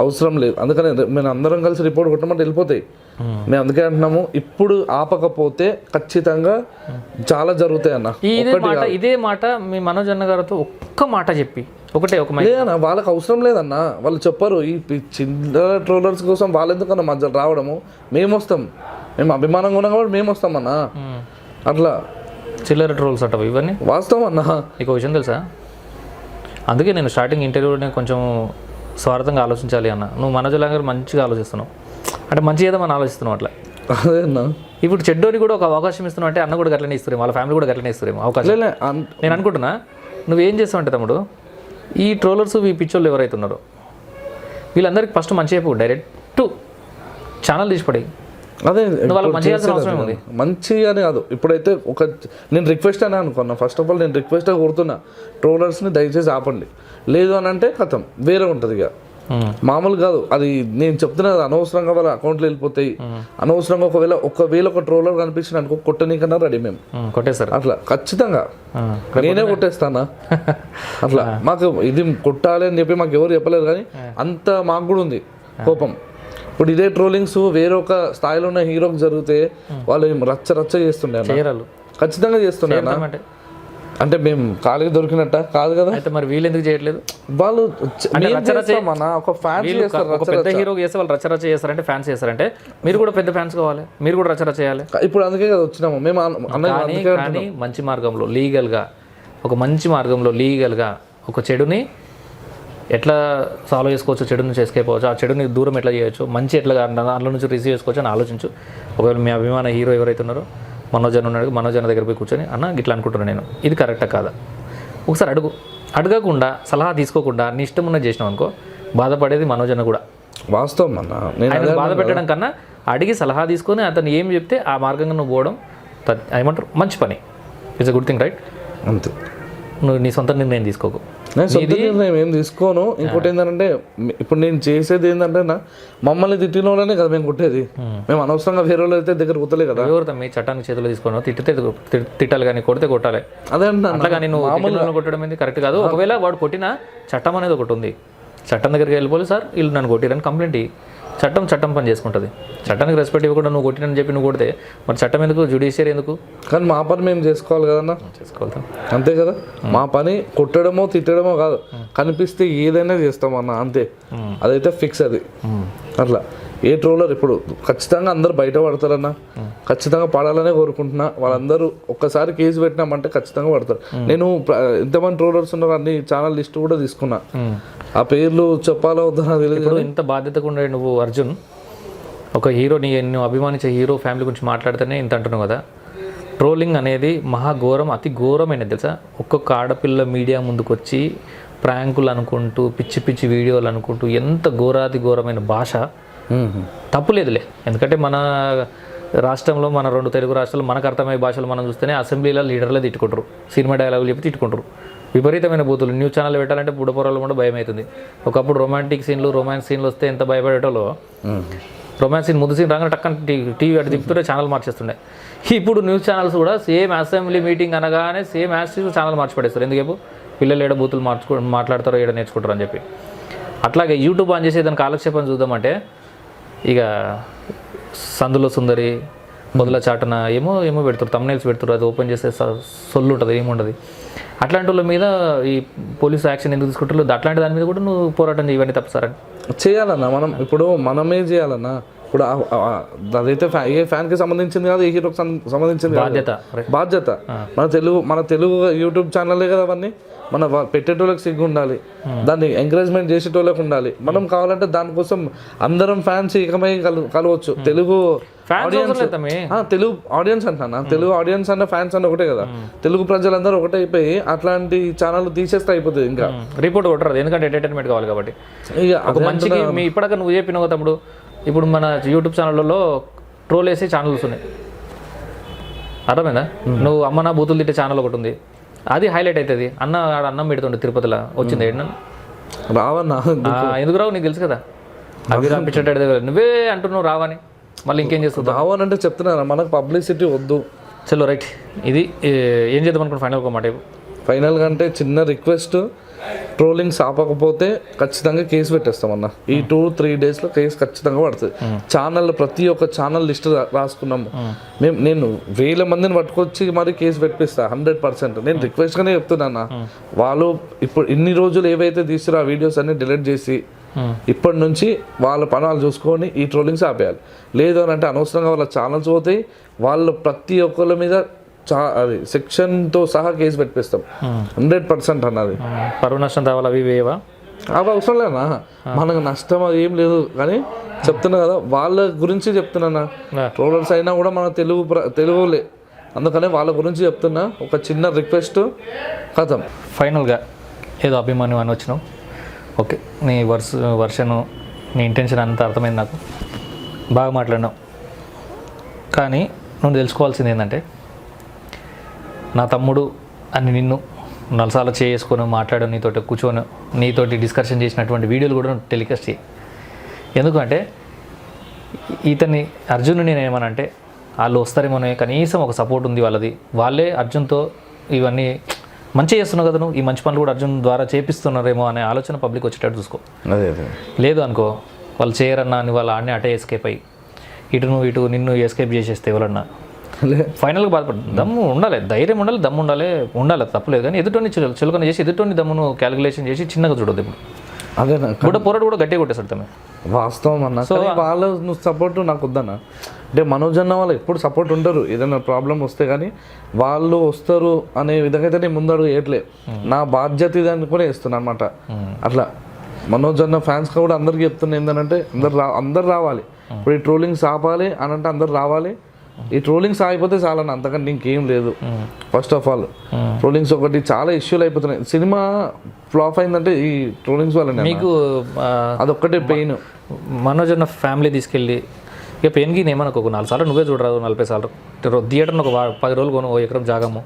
అవసరం లేదు. అందుకని మేము అందరం కలిసి రిపోర్ట్ కొట్టమంటే వెళ్ళిపోతాయి. మేము అందుకే అంటున్నాము, ఇప్పుడు ఆపకపోతే ఖచ్చితంగా చాలా జరుగుతాయి అన్న. ఇదే మాట మీ మనోజ్ అన్న గారితో ఒక్క మాట చెప్పి లేదన్నా, వాళ్ళకి అవసరం లేదన్న, వాళ్ళు చెప్పరు. ఈ చిన్న ట్రోలర్స్ కోసం వాళ్ళు ఎందుకన్నా మధ్యలో రావడము, మేము వస్తాం, మేము అభిమానంగా ఉన్నాం కాబట్టి మేము వస్తాం అన్న. అట్లా చిల్లర ట్రోల్స్ అంటావు ఇవన్నీ వాస్తవం అన్న. నీకు విషయం తెలుసా, అందుకే నేను స్టార్టింగ్ ఇంటర్వ్యూలోనే కొంచెం స్వార్థంగా ఆలోచించాలి అన్న. నువ్వు మనోజ్ గారు మంచిగా ఆలోచిస్తున్నావు అంటే మంచి ఏదమని ఆలోచిస్తున్నావు. అట్లా అదే అన్న, ఇప్పుడు చెడ్డోని కూడా ఒక అవకాశం ఇస్తున్నావు అంటే అన్న కూడా గట్లనే ఇస్తారేమో, వాళ్ళ ఫ్యామిలీ కూడా గట్లనే ఇస్తారేమో అవకాశం. నేను అనుకుంటున్నా నువ్వేం చేస్తావు అంటే తమ్ముడు, ఈ ట్రోలర్స్ ఈ పిచ్చోళ్ళు ఎవరైతే ఉన్నారో వీళ్ళందరికీ ఫస్ట్ మంచి చెప్పు, డైరెక్ట్ ఛానల్ తీసిపడి. అదే అవసరం మంచిగానే కాదు. ఇప్పుడైతే నేను రిక్వెస్ట్ అని అనుకున్నా. ఫస్ట్ ఆఫ్ ఆల్ నేను రిక్వెస్ట్గా కోరుతున్నా, ట్రోలర్స్ని దయచేసి ఆపండి. లేదు అని అంటే కథం వేరే ఉంటుంది. ఇక మామూలు కాదు అది, నేను చెప్తున్నది అనవసరంగా వాళ్ళ అకౌంట్లు వెళ్ళిపోతాయి. అనవసరంగా ఒకవేళ ఒక ట్రోలర్ కనిపించిన అనుకో కొట్టనీకన్నా రెడీ మేము కొట్టేస్తారు. అట్లా ఖచ్చితంగా నేనే కొట్టేస్తానా. అట్లా మాకు ఇది కొట్టాలి అని చెప్పి మాకు ఎవరు చెప్పలేరు, కానీ అంత మాకు కూడా ఉంది కోపం. ఇప్పుడు ఇదే ట్రోలింగ్స్ వేరొక స్థాయిలో ఉన్న హీరోకి జరిగితే వాళ్ళు రచ్చ చేస్తుండే, ఖచ్చితంగా చేస్తుండే. అంటే మేము ఖాళీగా దొరికినట్ట కాదు కదా. అయితే మరి వీళ్ళు ఎందుకు చేయట్లేదు? వాళ్ళు ఒక పెద్ద హీరో చేస్తే వాళ్ళు రచ్చరచ్చ చేస్తారంటే ఫ్యాన్స్ చేస్తారంటే మీరు కూడా పెద్ద ఫ్యాన్స్ కావాలి, మీరు కూడా రచ్చరచ్చ చేయాలి. ఇప్పుడు అందుకే కదా వచ్చినాము మేము. కానీ మంచి మార్గంలో లీగల్గా, ఒక మంచి మార్గంలో లీగల్గా ఒక చెడుని ఎట్లా సాల్వ్ చేసుకోవచ్చు, చెడుని చేసుకపోవచ్చు, ఆ చెడుని దూరం ఎట్లా చేయొచ్చు, మంచి ఎట్లా దాంట్లో నుంచి రిసీవ్ చేసుకోవచ్చు అని ఆలోచించు. ఒకవేళ మీ అభిమాన హీరో ఎవరైతే ఉన్నారో మనోజ్ అన్న ఉన్నాడు, మనోజ్ అన్న దగ్గర పోయి కూర్చొని అన్న ఇట్లా అనుకుంటున్నాను నేను, ఇది కరెక్టా కాదా ఒకసారి అడగకుండా సలహా తీసుకోకుండా నీ ఇష్టం ఉన్నది చేసినావు అనుకో, బాధపడేది మనోజ్ అన్న కూడా. వాస్తవం అన్న, ఆయన బాధ పెట్టడం కన్నా అడిగి సలహా తీసుకొని అతను ఏం చెప్తే ఆ మార్గంగా నువ్వు పోవడం ఏమంటారు మంచి పని. It's a good thing, right? అంతే. నువ్వు నీ సొంత నిర్ణయం తీసుకోకు. నేను సొంత నిర్ణయం ఏం తీసుకోను. ఇంకోటి ఏంటంటే ఇప్పుడు నేను చేసేది ఏంటంటే మమ్మల్ని తిట్టిన వాళ్ళనే కదా మేము కొట్టేది. మేము అనవసరంగా వేరే వాళ్ళు అయితే దగ్గర కుట్టలే కదా. ఎవరు మీ చట్టాన్ని చేతిలో తీసుకోను, తిట్టితే తిట్టాలి కానీ కొడితే కొట్టాలి. అదే అట్లా కానీ నువ్వు కొట్టడం ఏంది కరెక్ట్ కాదు. ఒకవేళ వాడు కొట్టిన చట్టం అనేది ఒకటి ఉంది, చట్టం దగ్గరికి వెళ్ళిపోయి సార్ వీళ్ళు నన్ను కొట్టిరని కంప్లైంట్ చట్టం పని చేసుకుంటుంది. చట్టానికి రెస్పెక్ట్ ఇవ్వకుండా నువ్వు కొట్టినని చెప్పి నువ్వు కొడితే మరి చట్టం ఎందుకు, జ్యుడిషియరీ ఎందుకు? కానీ మా పని మేము చేసుకోవాలి కదన్నా, చేసుకోవాలి అంతే కదా. మా పని కొట్టడమో తిట్టడమో కాదు, కనిపిస్తే ఏదైనా చేస్తామన్నా అంతే, అదైతే ఫిక్స్. అది అట్లా ఏ ట్రోలర్ ఇప్పుడు ఖచ్చితంగా అందరు బయట పడతారన్నా, ఖచ్చితంగా పడాలనే కోరుకుంటున్నా. వాళ్ళందరూ ఒక్కసారి కేసు పెట్టినామంటే ఖచ్చితంగా పడతారు. నేను ఎంతమంది ట్రోలర్స్ ఉన్నారు అన్ని ఛానల్ లిస్ట్ కూడా తీసుకున్నా, ఆ పేర్లు చెప్పాలో వద్దా తెలియదు. ఇప్పుడు ఇంత బాధ్యతగా ఉండే నువ్వు అర్జున్, ఒక హీరో, నువ్వు అభిమానించే హీరో ఫ్యామిలీ గురించి మాట్లాడితేనే ఇంత అంటున్నావు కదా. ట్రోలింగ్ అనేది మహాఘోరం, అతి ఘోరమైనది తెలుసా. ఒక్కొక్క ఆడపిల్ల మీడియా ముందుకు వచ్చి ప్రాంకులు అనుకుంటూ పిచ్చి పిచ్చి వీడియోలు అనుకుంటూ ఎంత ఘోరాతి ఘోరమైన భాష. తప్పులేదులే, ఎందుకంటే మన రాష్ట్రంలో, మన 2 తెలుగు రాష్ట్రాలు మనకు అర్థమయ్యే భాషలు మనం చూస్తేనే అసెంబ్లీలో లీడర్లే తిట్టుకుంటారు, సినిమా డైలాగులు చెప్పి తిట్టుకుంటారు, విపరీతమైన బూతులు. న్యూస్ ఛానల్ పెట్టాలంటే బుడపొరలు కూడా భయం అవుతుంది. ఒకప్పుడు రొమాంటిక్ సీన్లు, రొమాన్స్ సీన్లు వస్తే ఎంత భయపడేటోలో, రొమాన్స్ సీన్ ముందు సీన్ రాగానే టక్కన టీవీ అటు తిప్పుతుంటే ఛానల్ మార్చేస్తుండే. ఇప్పుడు న్యూస్ ఛానల్స్ కూడా సేమ్ అసెంబ్లీ మీటింగ్ అనగానే సేమ్ యాక్సిస్ ఛానల్ మార్చి పడేస్తారు. ఎందుకేపు పిల్లలు ఏడ బూతులు మాట్లాడతారో ఏడ నేర్చుకుంటారు అని చెప్పి. అట్లాగే యూట్యూబ్ ఆన్ చేసి దాని కాలక్షేపం చూద్దామంటే ఇక సందులో సుందరి, మొదల చాటన ఏమో పెడతారు, తమ్నైల్స్ పెడతారు, అది ఓపెన్ చేస్తే సొల్లు ఉంటుంది, ఏముండదు. అట్లాంటి వాళ్ళ మీద ఈ పోలీసు యాక్షన్ ఎందుకు తీసుకుంటారు? అట్లాంటి దాని మీద కూడా నువ్వు పోరాటం చేయవని తప్పుసారని చేయాలన్నా. ఇప్పుడు మనమే చేయాలన్నా. ఇప్పుడు అదైతే ఏ ఫ్యాన్కి సంబంధించింది కాదు, ఏ హీరోకి సంబంధించింది బాధ్యత. మన తెలుగు యూట్యూబ్ ఛానల్లే కదా అవన్నీ. మన పెట్టేటోళ్ళకి సిగ్గు ఉండాలి, దాన్ని ఎంకరేజ్మెంట్ చేసేటోళ్ళకి ఉండాలి. మనం కావాలంటే దానికోసం అందరం ఫ్యాన్స్ ఏకమై కలవచ్చు. తెలుగు ఆడియన్స్ అంటున్నా, తెలుగు ఆడియన్స్ అన్న ఫ్యాన్స్ అన్న ఒకటే కదా. తెలుగు ప్రజలందరూ ఒకటే అయిపోయి అట్లాంటి ఛానల్ తీసేస్తే అయిపోతుంది. ఇంకా రిపోర్ట్ కొట్టరు, ఎందుకంటే ఎంటర్టైన్మెంట్ కావాలి కాబట్టి. ఇక మంచిగా మీ ఇప్పటిక నువ్వు చెప్పినావు తమ్ముడు, ఇప్పుడు మన యూట్యూబ్ ఛానళ్ళలో ట్రోల్ వేసే ఛానల్స్ ఉన్నాయి, అర్థమైందా? నువ్వు అమ్మనా బూతులు తిట్టే ఛానల్ ఒకటి ఉంది, అది హైలైట్ అవుతుంది. అన్నం పెడుతుండే తిరుపతిలో, వచ్చింది రావన్నా. ఎందుకు రావు? నీకు తెలుసు కదా, అవి రాపించేట నువ్వే అంటున్నావు రావని, మళ్ళీ ఇంకేం చేస్తావు? రావనంటే చెప్తున్నా, మనకు పబ్లిసిటీ వద్దు. చలో రైట్, ఇది ఏం చేద్దాం అనుకుంటా ఫైనల్ ఒక మాట. ఫైనల్గా అంటే చిన్న రిక్వెస్ట్, ట్రోలింగ్స్ ఆపకపోతే ఖచ్చితంగా కేసు పెట్టేస్తామన్న. ఈ 2-3 డేస్లో కేసు ఖచ్చితంగా పడుతుంది. ఛానల్ ప్రతి ఒక్క ఛానల్ లిస్ట్ రాసుకున్నాము నేను 1000 మందిని పట్టుకొచ్చి మరి కేసు పెట్టిస్తా 100%. నేను రిక్వెస్ట్గానే చెప్తున్నా, వాళ్ళు ఇప్పుడు ఇన్ని రోజులు ఏవైతే తీసిరో ఆ వీడియోస్ అన్ని డిలీట్ చేసి ఇప్పటి నుంచి వాళ్ళ పనాలు చూసుకొని ఈ ట్రోలింగ్స్ ఆపేయాలి. లేదు అని అంటే అనవసరంగా వాళ్ళ ఛానల్స్ పోతాయి, వాళ్ళు ప్రతి ఒక్కళ్ళ మీద అది సెక్షన్తో సహా కేసు పెట్టిస్తాం 100% అన్నది. పరువు నష్టం రావాలి, అవి వేవా అవి అవసరం లేనా, మనకు నష్టం అది ఏం లేదు. కానీ చెప్తున్నా కదా, వాళ్ళ గురించి చెప్తున్నా. ట్రోలర్స్ అయినా కూడా మన తెలుగులే, అందుకనే వాళ్ళ గురించి చెప్తున్నా. ఒక చిన్న రిక్వెస్ట్, కథం. ఫైనల్గా ఏదో అభిమానం అని వచ్చినావు, ఓకే, నీ వర్షను, నీ ఇంటెన్షన్ అంతా అర్థమైంది నాకు, బాగా మాట్లాడినావు. కానీ నువ్వు తెలుసుకోవాల్సింది ఏంటంటే, నా తమ్ముడు అని నిన్ను 4 సార్లు చేసుకొని మాట్లాడు, నీతోటి కూర్చొని నీతోటి డిస్కషన్ చేసినటువంటి వీడియోలు కూడా టెలికాస్ట్ చేయి. ఎందుకంటే ఇతన్ని అర్జున్ నేను ఏమనంటే, వాళ్ళు వస్తారేమో కనీసం ఒక సపోర్ట్ ఉంది వాళ్ళది, వాళ్ళే అర్జున్తో ఇవన్నీ మంచి చేస్తున్నావు కదా నువ్వు, ఈ మంచి పనులు కూడా అర్జున్ ద్వారా చేపిస్తున్నారేమో అనే ఆలోచన పబ్లిక్ వచ్చేటట్టు చూసుకో. లేదు అనుకో, వాళ్ళు చేయరన్నా అని వాళ్ళు ఆడనే అటే ఎస్కేప్ అయ్యి ఇటు నిన్ను ఎస్కేప్ చేసేస్తే ఎవరన్నా ఫైనల్గా బాధపడు. దమ్ము ఉండాలి, ధైర్యం ఉండాలి, దమ్ము ఉండాలి, తప్పలేదు. కానీ ఎదుటోని చులకన చేసి ఎదుటోని దమ్మును క్యాలిక్యులేషన్ చేసి చిన్నగా చూడొద్దు. ఇప్పుడు అదే కూడా పోరాడు కూడా గట్టిగా కొట్టేసాడు తమే, వాస్తవం అన్న. సో వాళ్ళ సపోర్ట్ నాకు వద్దన్న. అంటే మనోజ్ అన్న వాళ్ళు ఎప్పుడు సపోర్ట్ ఉంటారు, ఏదైనా ప్రాబ్లం వస్తే. కానీ వాళ్ళు వస్తారు అనే విధంగా అయితే నేను ముందడుగు వేయట్లే, నా బాధ్యత ఇది అనుకునే వేస్తున్నా అనమాట. అట్లా మనోజ్ అన్న ఫ్యాన్స్ కూడా అందరికీ చెప్తున్నా ఏంటంటే, అందరు రావాలి. ఇప్పుడు ఈ ట్రోలింగ్స్ ఆపాలి అని అంటే అందరు రావాలి. ఈ ట్రోలింగ్స్ ఆగిపోతే చాలన్న, అంతకంటే ఇంకేం లేదు. ఫస్ట్ ఆఫ్ ఆల్ ట్రోలింగ్స్ ఒకటి చాలా ఇష్యూలు అయిపోతున్నాయి. సినిమా ఫ్లాప్ అయిందంటే ఈ ట్రోలింగ్స్ వల్ల. మీకు అదొక్కటే పెయిన్. మనోజ్ అన్న ఫ్యామిలీ తీసుకెళ్ళి ఇక పెయిన్కి ఏమనుకో, 4 సార్లు నువ్వే చూడరాదు, 40 సార్లు థియేటర్ని ఒక 10 రోజులు కొను, 1 ఎకరం జాగము.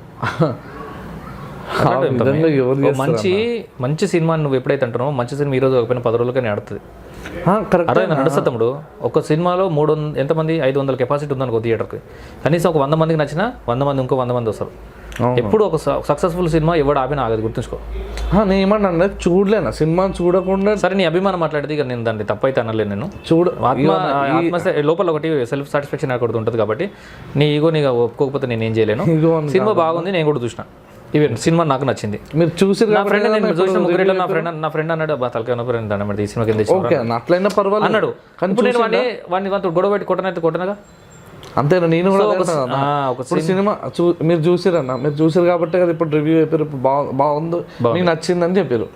మంచి సినిమా నువ్వు ఎప్పుడైతే అంటున్నావు, మంచి సినిమా ఈరోజు ఒక 10 రోజులకనే ఆడుతుంది. అదే నడుస్తుంది తమ్ముడు. ఒక సినిమాలో 300 ఎంతమంది 500 కెపాసిటీ ఉందనుకో థియేటర్కి, కనీసం ఒక 100 మందికి నచ్చినా 100 మంది ఇంకో 100 మంది వస్తారు. ఎప్పుడు ఒక సక్సెస్ఫుల్ సినిమా ఎవడు ఆపినా ఆగదు, గుర్తుంచుకో. నేను ఏమన్నా చూడలేనా సినిమా చూడకుండా. సరే నీ అభిమానం మాట్లాడితే ఇక నేను దాన్ని తప్పైతే అనలేదు. నేను చూడ ఆత్మ లోపల ఒకటి సెల్ఫ్ సాటిస్ఫాక్షన్ ఒకటి ఉంటుంది కాబట్టి నీ ఈగో నీకు ఒప్పుకోకపోతే నేను ఏం చేయలేను. సినిమా బాగుంది, నేను కూడా చూసిన. ఈవెన్ సినిమా నాకు నచ్చింది. మీరు చూసి నా ఫ్రెండ్ నేను చూసిన ముగ్గురు నా ఫ్రెండ్ అన్నాడు, బా తలకాయ దండం ఈ సినిమా కింద అట్లయినా పర్వాలేదు అన్నాడు. ఇప్పుడు నేను వాడిని గొడవ పెట్టి కొట్టనగా అంతేనా. నేను కూడా ఇప్పుడు సినిమా మీరు చూసిరన్న, మీరు చూసారు కాబట్టి కదా ఇప్పుడు రివ్యూ చెప్పారు. ఇప్పుడు బాగుంది, మీకు నచ్చిందని చెప్పారు.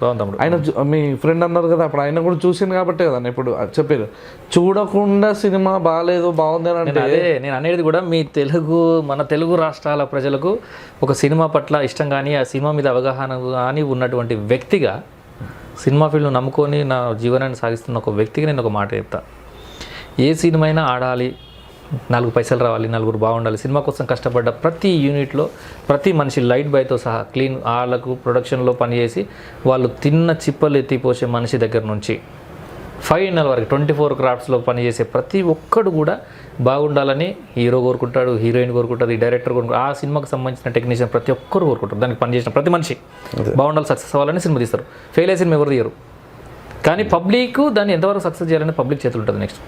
ఆయన మీ ఫ్రెండ్ అన్నారు కదా, అప్పుడు ఆయన కూడా చూసింది కాబట్టి కదా ఇప్పుడు చెప్పారు. చూడకుండా సినిమా బాగాలేదు బాగుంది అని అంటే అదే నేను అనేది కూడా మన తెలుగు రాష్ట్రాల ప్రజలకు ఒక సినిమా పట్ల ఇష్టం కానీ ఆ సినిమా మీద అవగాహన కానీ ఉన్నటువంటి వ్యక్తిగా, సినిమా ఫీల్డ్ను నమ్ముకొని నా జీవనాన్ని సాగిస్తున్న ఒక వ్యక్తిగా నేను ఒక మాట చెప్తా. ఏ సినిమా అయినా ఆడాలి, 4 పైసలు రావాలి, నలుగురు బాగుండాలి. సినిమా కోసం కష్టపడ్డ ప్రతి యూనిట్లో ప్రతి మనిషి లైట్ బాయ్తో సహా క్లీన్ వాళ్ళకు ప్రొడక్షన్లో పనిచేసి వాళ్ళు తిన్న చిప్పలు ఎత్తిపోసే మనిషి దగ్గర నుంచి ఫైనల్ వరకు 24 క్రాఫ్ట్స్లో పనిచేసే ప్రతి ఒక్కడు కూడా బాగుండాలని హీరో కోరుకుంటాడు, హీరోయిన్ కోరుకుంటారు, ఈ డైరెక్టర్ కోరుకుంటారు, ఆ సినిమాకి సంబంధించిన టెక్నీషియన్ ప్రతి ఒక్కరు కోరుకుంటారు. దానికి పనిచేసిన ప్రతి మనిషి బాగుండాలి, సక్సెస్ అవ్వాలని సినిమా తీస్తారు. ఫెయిల్ అయ్యే సినిమా ఎవరు తీయరు. కానీ పబ్లిక్ దాన్ని ఎంతవరకు సక్సెస్ చేయాలని పబ్లిక్ చేతులు ఉంటుంది. నెక్స్ట్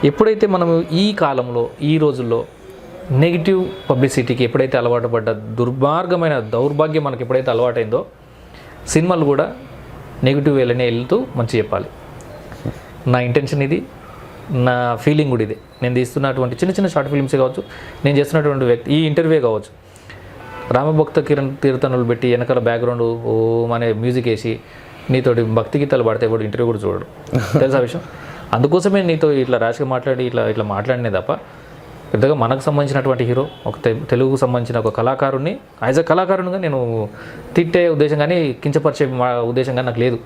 ఎప్పుడైతే మనము ఈ కాలంలో ఈ రోజుల్లో నెగిటివ్ పబ్లిసిటీకి ఎప్పుడైతే అలవాటు పడ్డ దుర్మార్గమైన దౌర్భాగ్యం మనకి ఎప్పుడైతే అలవాటైందో సినిమాలు కూడా నెగిటివ్ వేలోనే వెళ్తూ మంచి చెప్పాలి. నా ఇంటెన్షన్ ఇది, నా ఫీలింగ్ కూడా ఇదే. నేను తీస్తున్నటువంటి చిన్న చిన్న షార్ట్ ఫిల్మ్సే కావచ్చు, నేను చేస్తున్నటువంటి వ్యక్తి ఈ ఇంటర్వ్యూ కావచ్చు, రామభక్త కీర్తనలు పెట్టి వెనకాల బ్యాక్గ్రౌండ్ అనే మ్యూజిక్ వేసి నీతోటి భక్తి గీతాలు పాడితే కూడా ఇంటర్వ్యూ కూడా చూడడు, తెలుసా విషయం. అందుకోసమే నీతో ఇట్లా ర్యాష్గా మాట్లాడి ఇట్లా మాట్లాడినే తప్ప పెద్దగా మనకు సంబంధించినటువంటి హీరో ఒక తెలుగుకు సంబంధించిన ఒక కళాకారుని యాజ్ అ కళాకారునిగా నేను తిట్టే ఉద్దేశం కానీ కించపరిచే ఉద్దేశం కానీ నాకు లేదు,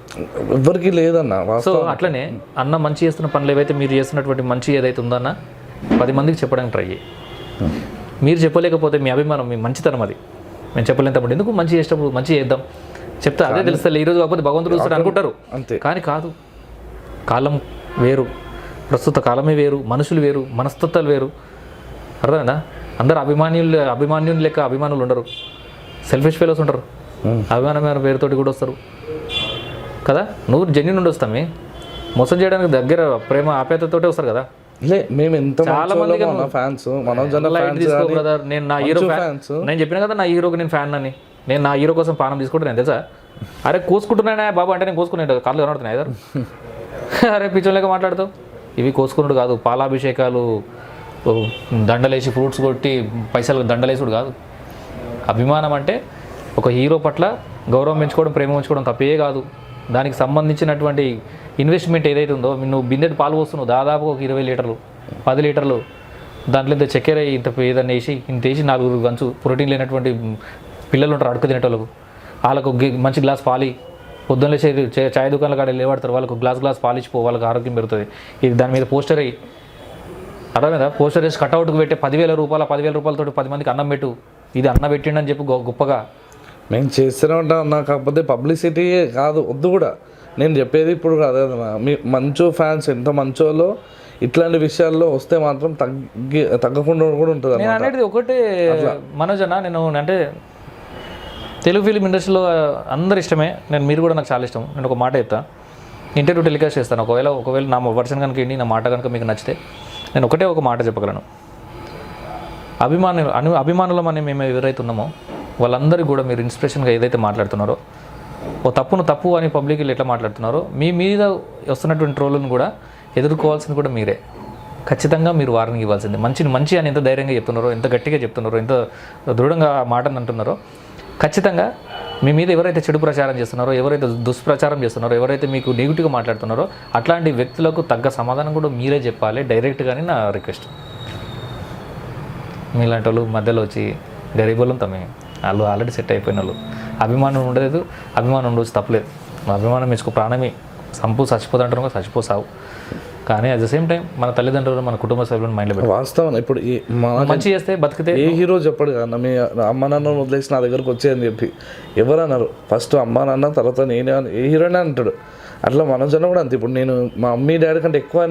ఎవరికి లేదన్న. సో అట్లనే అన్న మంచి చేస్తున్న పనులు ఏవైతే మీరు చేస్తున్నటువంటి మంచి ఏదైతే ఉందన్న 10 మందికి చెప్పడానికి ట్రై చేయి. మీరు చెప్పలేకపోతే మీ అభిమానం, మీ మంచితనం అది మేము చెప్పలేని తప్పుడు ఎందుకు మంచి చేసేటప్పుడు మంచి చేద్దాం చెప్తే అదే తెలుస్తుంది. ఈరోజు కాకపోతే భగవంతుడు చూస్తాడు అనుకుంటారు, అంతే. కానీ కాదు, కాలం వేరు, ప్రస్తుత కాలమే వేరు, మనుషులు వేరు, మనస్తత్వాలు వేరు, అర్థమైందా. అందరు అభిమాన్యులు లెక్క అభిమానులు ఉండరు, సెల్ఫిష్ ఫెలోస్ ఉంటారు, అభిమానమైన పేరుతోటి కూడా వస్తారు కదా. నువ్వు జెన్యున్ నుండి వస్తామే, మోసం చేయడానికి దగ్గర ప్రేమ ఆప్యాయతతోటే వస్తారు కదా. మేము ఎంత చాలా మంది ఫ్యాన్స్, బ్రదర్. నేను నా హీరో ఫ్యాన్స్, నేను చెప్పిన కదా నా హీరోకి నేను ఫ్యాన్ అని. నేను నా హీరో కోసం పానం తీసుకుంటాను తెలుసా. అరే కోసుకుంటున్నానే బాబు అంటే నేను కోసుకునే కాళ్ళు కనబడుతున్నాయి కదా. అరే పిచ్చోలేక మాట్లాడతావు. ఇవి కోసుకున్నాడు కాదు, పాలాభిషేకాలు, దండలేసి ఫ్రూట్స్ కొట్టి పైసలు దండలేసుడు కాదు. అభిమానం అంటే ఒక హీరో పట్ల గౌరవం పెంచుకోవడం, ప్రేమ పెంచుకోవడం తప్పే కాదు. దానికి సంబంధించినటువంటి ఇన్వెస్ట్మెంట్ ఏదైతే ఉందో, నువ్వు బిందెటి పాలు పోస్తున్నావు దాదాపు ఒక 20 లీటర్లు 10 లీటర్లు, దాంట్లో ఇంత చక్కెర ఇంత ఏదన్నా వేసి ఇంత వేసి 4 గంచు ప్రోటీన్ లేనటువంటి పిల్లలు ఉంటారు అడుగు తినేటోళ్ళకు, వాళ్ళకు మంచి గ్లాస్ పాలి పొద్దున్న లేచి చాయ్ దుకాణాల కాడ లేవాడతారు, వాళ్ళకు గ్లాస్ పాలిచ్చిపో, వాళ్ళకి ఆరోగ్యం పెరుగుతుంది. ఇది దాని మీద పోస్టర్ అయ్యి అర్థమైందా, పోస్టర్ వేసి కట్అవుట్కి పెట్టే 10,000 రూపాయలతో 10 మందికి అన్నం పెట్టు, ఇది అన్నం పెట్టిండని చెప్పి గొప్పగా మేము చేస్తూనే ఉంటాం అన్న. కాకపోతే పబ్లిసిటీ కాదు, వద్దు కూడా. నేను చెప్పేది ఇప్పుడు కాదు అన్న, మీ మంచో ఫ్యాన్స్ ఎంత మంచోలో ఇట్లాంటి విషయాల్లో వస్తే మాత్రం తగ్గకుండా కూడా ఉంటుంది. నేను అనేది ఒకటే మనోజ్ అన్న, నేను అంటే తెలుగు ఫిలిం ఇండస్ట్రీలో అందరు ఇష్టమే, మీరు కూడా నాకు చాలా ఇష్టం. నేను ఒక మాట చెప్తా, ఇంటర్వ్యూ టెలికాస్ట్ చేస్తాను. ఒకవేళ నా వర్షన్ కనుక ఏంటి, నా మాట కనుక మీకు నచ్చితే నేను ఒక మాట చెప్పగలను. అభిమానులం అని మేము ఎవరైతే ఉన్నామో వాళ్ళందరికీ కూడా మీరు ఇన్స్పిరేషన్గా ఏదైతే మాట్లాడుతున్నారో, ఓ తప్పు అని పబ్లిక్లో ఎట్లా మాట్లాడుతున్నారో, మీ మీద వస్తున్నటువంటి ట్రోళ్ళను కూడా ఎదుర్కోవాల్సింది కూడా మీరే. ఖచ్చితంగా మీరు వార్నింగ్ ఇవ్వాల్సిందే. మంచి అని ఎంత ధైర్యంగా చెప్తున్నారో, ఎంత గట్టిగా చెప్తున్నారో, ఎంత దృఢంగా మాటని అంటున్నారో, ఖచ్చితంగా మీ మీద ఎవరైతే చెడు ప్రచారం చేస్తున్నారో, ఎవరైతే దుష్ప్రచారం చేస్తున్నారో, ఎవరైతే మీకు నెగిటివ్గా మాట్లాడుతున్నారో అట్లాంటి వ్యక్తులకు తగ్గ సమాధానం కూడా మీరే చెప్పాలి డైరెక్ట్గానే నా రిక్వెస్ట్. మీలాంటి వాళ్ళు మధ్యలో వచ్చి గరీబులం వాళ్ళు ఆల్రెడీ సెట్ అయిపోయిన వాళ్ళు, అభిమానం ఉండలేదు, అభిమానం ఉండవచ్చు తప్పలేదు. అభిమానం మెచ్చుకో, ప్రాణమే చచ్చిపోతుంటారు, చచ్చిపోసావు. కానీ అట్ ద సేమ్ టైం మన తల్లిదండ్రులు, మన కుటుంబ సభ్యులను మైండ్లో పెట్టి వాస్తవం. ఇప్పుడు మంచి చేస్తే బతికితే ఏ హీరో చెప్పడు కదా, మీ అమ్మ నాన్న వదిలేసి నా దగ్గరకు వచ్చేయని చెప్పి ఎవరు అన్నారు? ఫస్ట్ అమ్మ నాన్న, తర్వాత నేనే, ఏ హీరోనే అంటాడు. అట్లా మనోజన్న కూడా అంతే. ఇప్పుడు నేను మా మమ్మీ డాడీ కంటే ఎక్కువ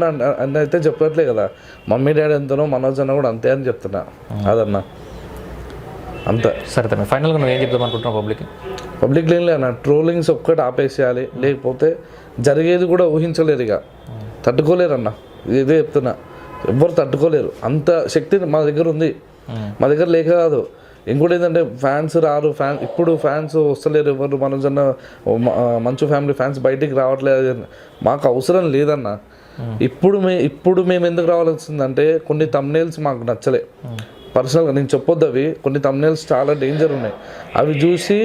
అని అయితే చెప్పట్లే కదా, మమ్మీ డాడీ ఎంతనో మనోజన్న కూడా అంతే అని చెప్తున్నా. అదన్నా అంత సరే తమ్మి ఫైనల్గా నువ్వు ఏం చెప్దాం అనుకుంటున్నావు పబ్లిక్కి? పబ్లిక్ లేని అన్న ట్రోలింగ్స్ ఒక్కటి ఆపేసేయాలి, లేకపోతే జరిగేది కూడా ఊహించలేరు, ఇక తట్టుకోలేరు అన్న. ఇదే చెప్తున్నా, ఎవ్వరు తట్టుకోలేరు, అంత శక్తి మా దగ్గర ఉంది. మా దగ్గర లేక కాదు, ఇంకోటి ఏంటంటే ఫ్యాన్స్ రారు, ఇప్పుడు ఫ్యాన్స్ వస్తలేరు ఎవరు, మనోజన్న మంచు ఫ్యామిలీ ఫ్యాన్స్ బయటికి రావట్లేదు, మాకు అవసరం లేదన్న. ఇప్పుడు మేము ఎందుకు రావాల్సిందంటే కొన్ని thumbnails మాకు నచ్చలే పర్సనల్గా, నేను చెప్పొద్దు, అవి కొన్ని thumbnails చాలా డేంజర్ ఉన్నాయి. అవి చూసి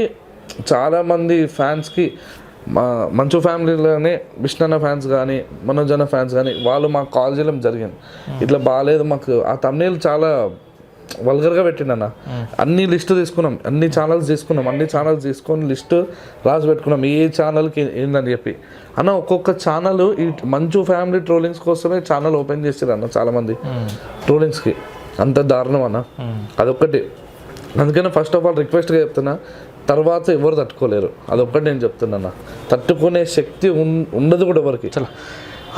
చాలామంది ఫ్యాన్స్కి మంచు ఫ్యామిలీలోనే విష్ణన్న ఫ్యాన్స్ కానీ మనోజన్న ఫ్యాన్స్ కానీ వాళ్ళు మాకు కాల్ చేయడం జరిగింది, ఇట్లా బాగాలేదు మాకు, ఆ thumbnail చాలా వల్గర్గా పెట్టిండన్న. అన్ని లిస్ట్ తీసుకున్నాం, అన్ని ఛానల్స్ తీసుకొని లిస్ట్ రాసి పెట్టుకున్నాం ఏ ఛానల్కి ఏందని చెప్పి. అన్న ఒక్కొక్క ఛానల్ ఈ మంచు ఫ్యామిలీ ట్రోలింగ్స్ కోసమే ఛానల్ ఓపెన్ చేసారు అన్న చాలామంది ట్రోలింగ్స్కి, అంత దారుణం అన్న. అదొక్కటి, అందుకని ఫస్ట్ ఆఫ్ ఆల్ రిక్వెస్ట్గా చెప్తున్నా, తర్వాత ఎవరు తట్టుకోలేరు, అదొక్కటి నేను చెప్తున్నా. తట్టుకునే శక్తి ఉండదు కూడా ఎవరికి. చలో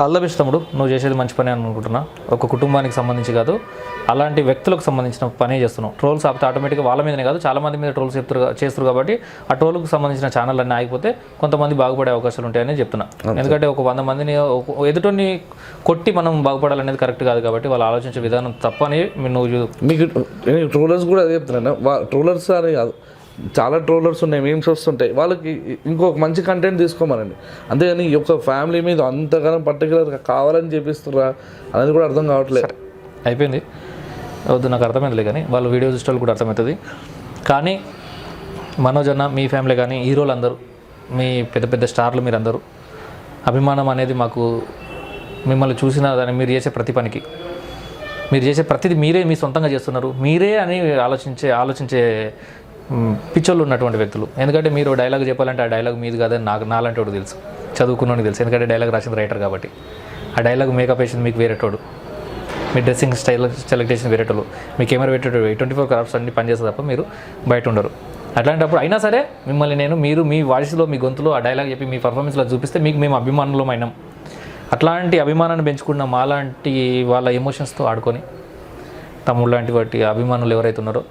ఆల్ ద బెస్ట్ తమ్ముడు, నువ్వు చేసేది మంచి పని అని అనుకుంటున్నా. ఒక కుటుంబానికి సంబంధించి కాదు, అలాంటి వ్యక్తులకు సంబంధించిన పనే చేస్తున్నావు. ట్రోల్స్ ఆపితే ఆటోమేటిక్గా వాళ్ళ మీదనే కాదు, చాలామంది మీద ట్రోల్స్ చేస్తారు కాబట్టి ఆ ట్రోల్కి సంబంధించిన ఛానల్ అన్నీ ఆగిపోతే కొంతమంది బాగుపడే అవకాశాలు ఉంటాయని చెప్తున్నా. ఎందుకంటే ఒక 100 మందిని ఎదుటిని కొట్టి మనం బాగుపడాలనేది కరెక్ట్ కాదు కాబట్టి వాళ్ళు ఆలోచించే విధానం తప్పని నువ్వు మీకు ట్రోలర్స్ కూడా అదే చెప్తున్నాను. ట్రోలర్స్ అని కాదు, చాలా ట్రోలర్స్ ఉన్నాయి, మీమ్స్ వస్తుంటాయి, వాళ్ళకి ఇంకొక మంచి కంటెంట్ తీసుకోమనండి. అంతేగాని ఈ యొక్క ఫ్యామిలీ మీద అంతగానో పర్టికులర్గా కావాలని చేపిస్తుర్రా అనేది కూడా అర్థం కావట్లేదు. అయిపోయింది, వద్దు నాకు అర్థమైందిలే, కానీ వాళ్ళ వీడియో చూసేవాళ్ళు కూడా అర్థమవుతుంది. కానీ మనోజ్ అన్న, మీ ఫ్యామిలీ కానీ హీరోలు అందరూ, మీ పెద్ద పెద్ద స్టార్లు మీరందరూ, అభిమానం అనేది మాకు మిమ్మల్ని చూసిన దాన్ని మీరు చేసే ప్రతి పనికి, మీరు చేసే ప్రతిదీ మీరే మీ సొంతంగా చేస్తున్నారు, మీరే అని ఆలోచించే పిచ్చోళ్ళు ఉన్నటువంటి వ్యక్తులు. ఎందుకంటే మీరు డైలాగ్ చెప్పాలంటే ఆ డైలాగ్ మీది కాదని నాలంటే వాడు తెలుసు, చదువుకున్నోనికి తెలుసు, ఎందుకంటే డైలాగ్ రాసింది రైటర్ కాబట్టి. ఆ డైలాగ్ మేకప్ వేసింది మీకు వేరేటోడు, మీ డ్రెస్సింగ్ స్టైల్ సెలెక్ట్ చేసిన వేరేటోళ్ళు, మీ కెమెరా పెట్టేటోడు, 24 hours అన్ని పనిచేస్తుంది తప్ప మీరు బయట ఉండరు. అట్లాంటప్పుడు అయినా సరే మిమ్మల్ని మీరు మీ వాయిస్లో మీ గొంతులో ఆ డైలాగ్ చెప్పి మీ పర్ఫార్మెన్స్లో చూపిస్తే మీకు మేము అభిమానులమైనాం. అట్లాంటి అభిమానాన్ని పెంచుకున్న మాలాంటి వాళ్ళ ఎమోషన్స్తో ఆడుకొని తమ్ముడు లాంటి వాటి అభిమానులు ఎవరైతే ఉన్నారో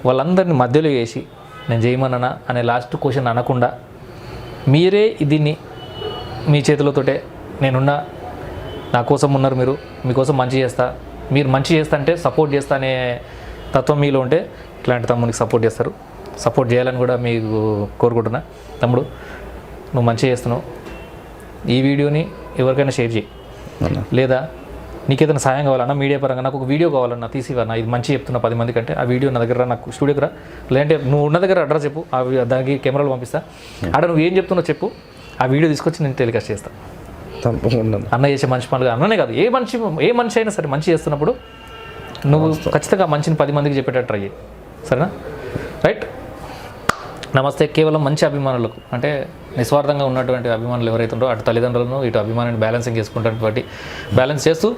వాళ్ళందరినీ మధ్యలో వేసి నేను చేయమన్నా అనే లాస్ట్ క్వశ్చన్ అనకుండా మీరే దీన్ని మీ చేతులతోటే నేనున్నా, నా కోసం ఉన్నారు, మీరు మీకోసం మంచి చేస్తా, మీరు మంచి చేస్తా అంటే సపోర్ట్ చేస్తా అనే తత్వం మీలో ఉంటే ఇట్లాంటి తమ్మునికి సపోర్ట్ చేస్తారు. సపోర్ట్ చేయాలని కూడా మీకు కోరుకుంటున్నా. తమ్ముడు నువ్వు మంచి చేస్తున్నావు, ఈ వీడియోని ఎవరికైనా షేర్ చేయి, లేదా నీకేదైనా సాయం కావాలన్నా మీడియా పరంగా నాకు ఒక వీడియో కావాలన్నా తీసివన్నా, ఇది మంచి చెప్తున్నా 10 మంది కంటే, ఆ వీడియో నా దగ్గర నాకు స్టూడియోకి రా, లేదంటే నువ్వు ఉన్న దగ్గర అడ్రస్ చెప్పు, దానికి కెమెరాలు పంపిస్తా, ఆడ నువ్వు ఏం చెప్తున్నావు చెప్పు, ఆ వీడియో తీసుకొచ్చి నేను టెలికాస్ట్ చేస్తాను. అన్న చేసే మంచి పనులు అన్ననే కాదు, ఏ మనిషి అయినా సరే మంచి చేస్తున్నప్పుడు నువ్వు ఖచ్చితంగా మంచిని 10 మందికి చెప్పేటట్టు ట్రై చేయి, సరేనా? రైట్, నమస్తే. కేవలం మంచి అభిమానులకు, అంటే నిస్వార్థంగా ఉన్నటువంటి అభిమానులు ఎవరైతే ఉన్నారో అటు తల్లిదండ్రులను ఇటు అభిమానాన్ని బ్యాలెన్సింగ్ చేసుకుంటున్నటువంటి బ్యాలెన్స్ చేస్తూ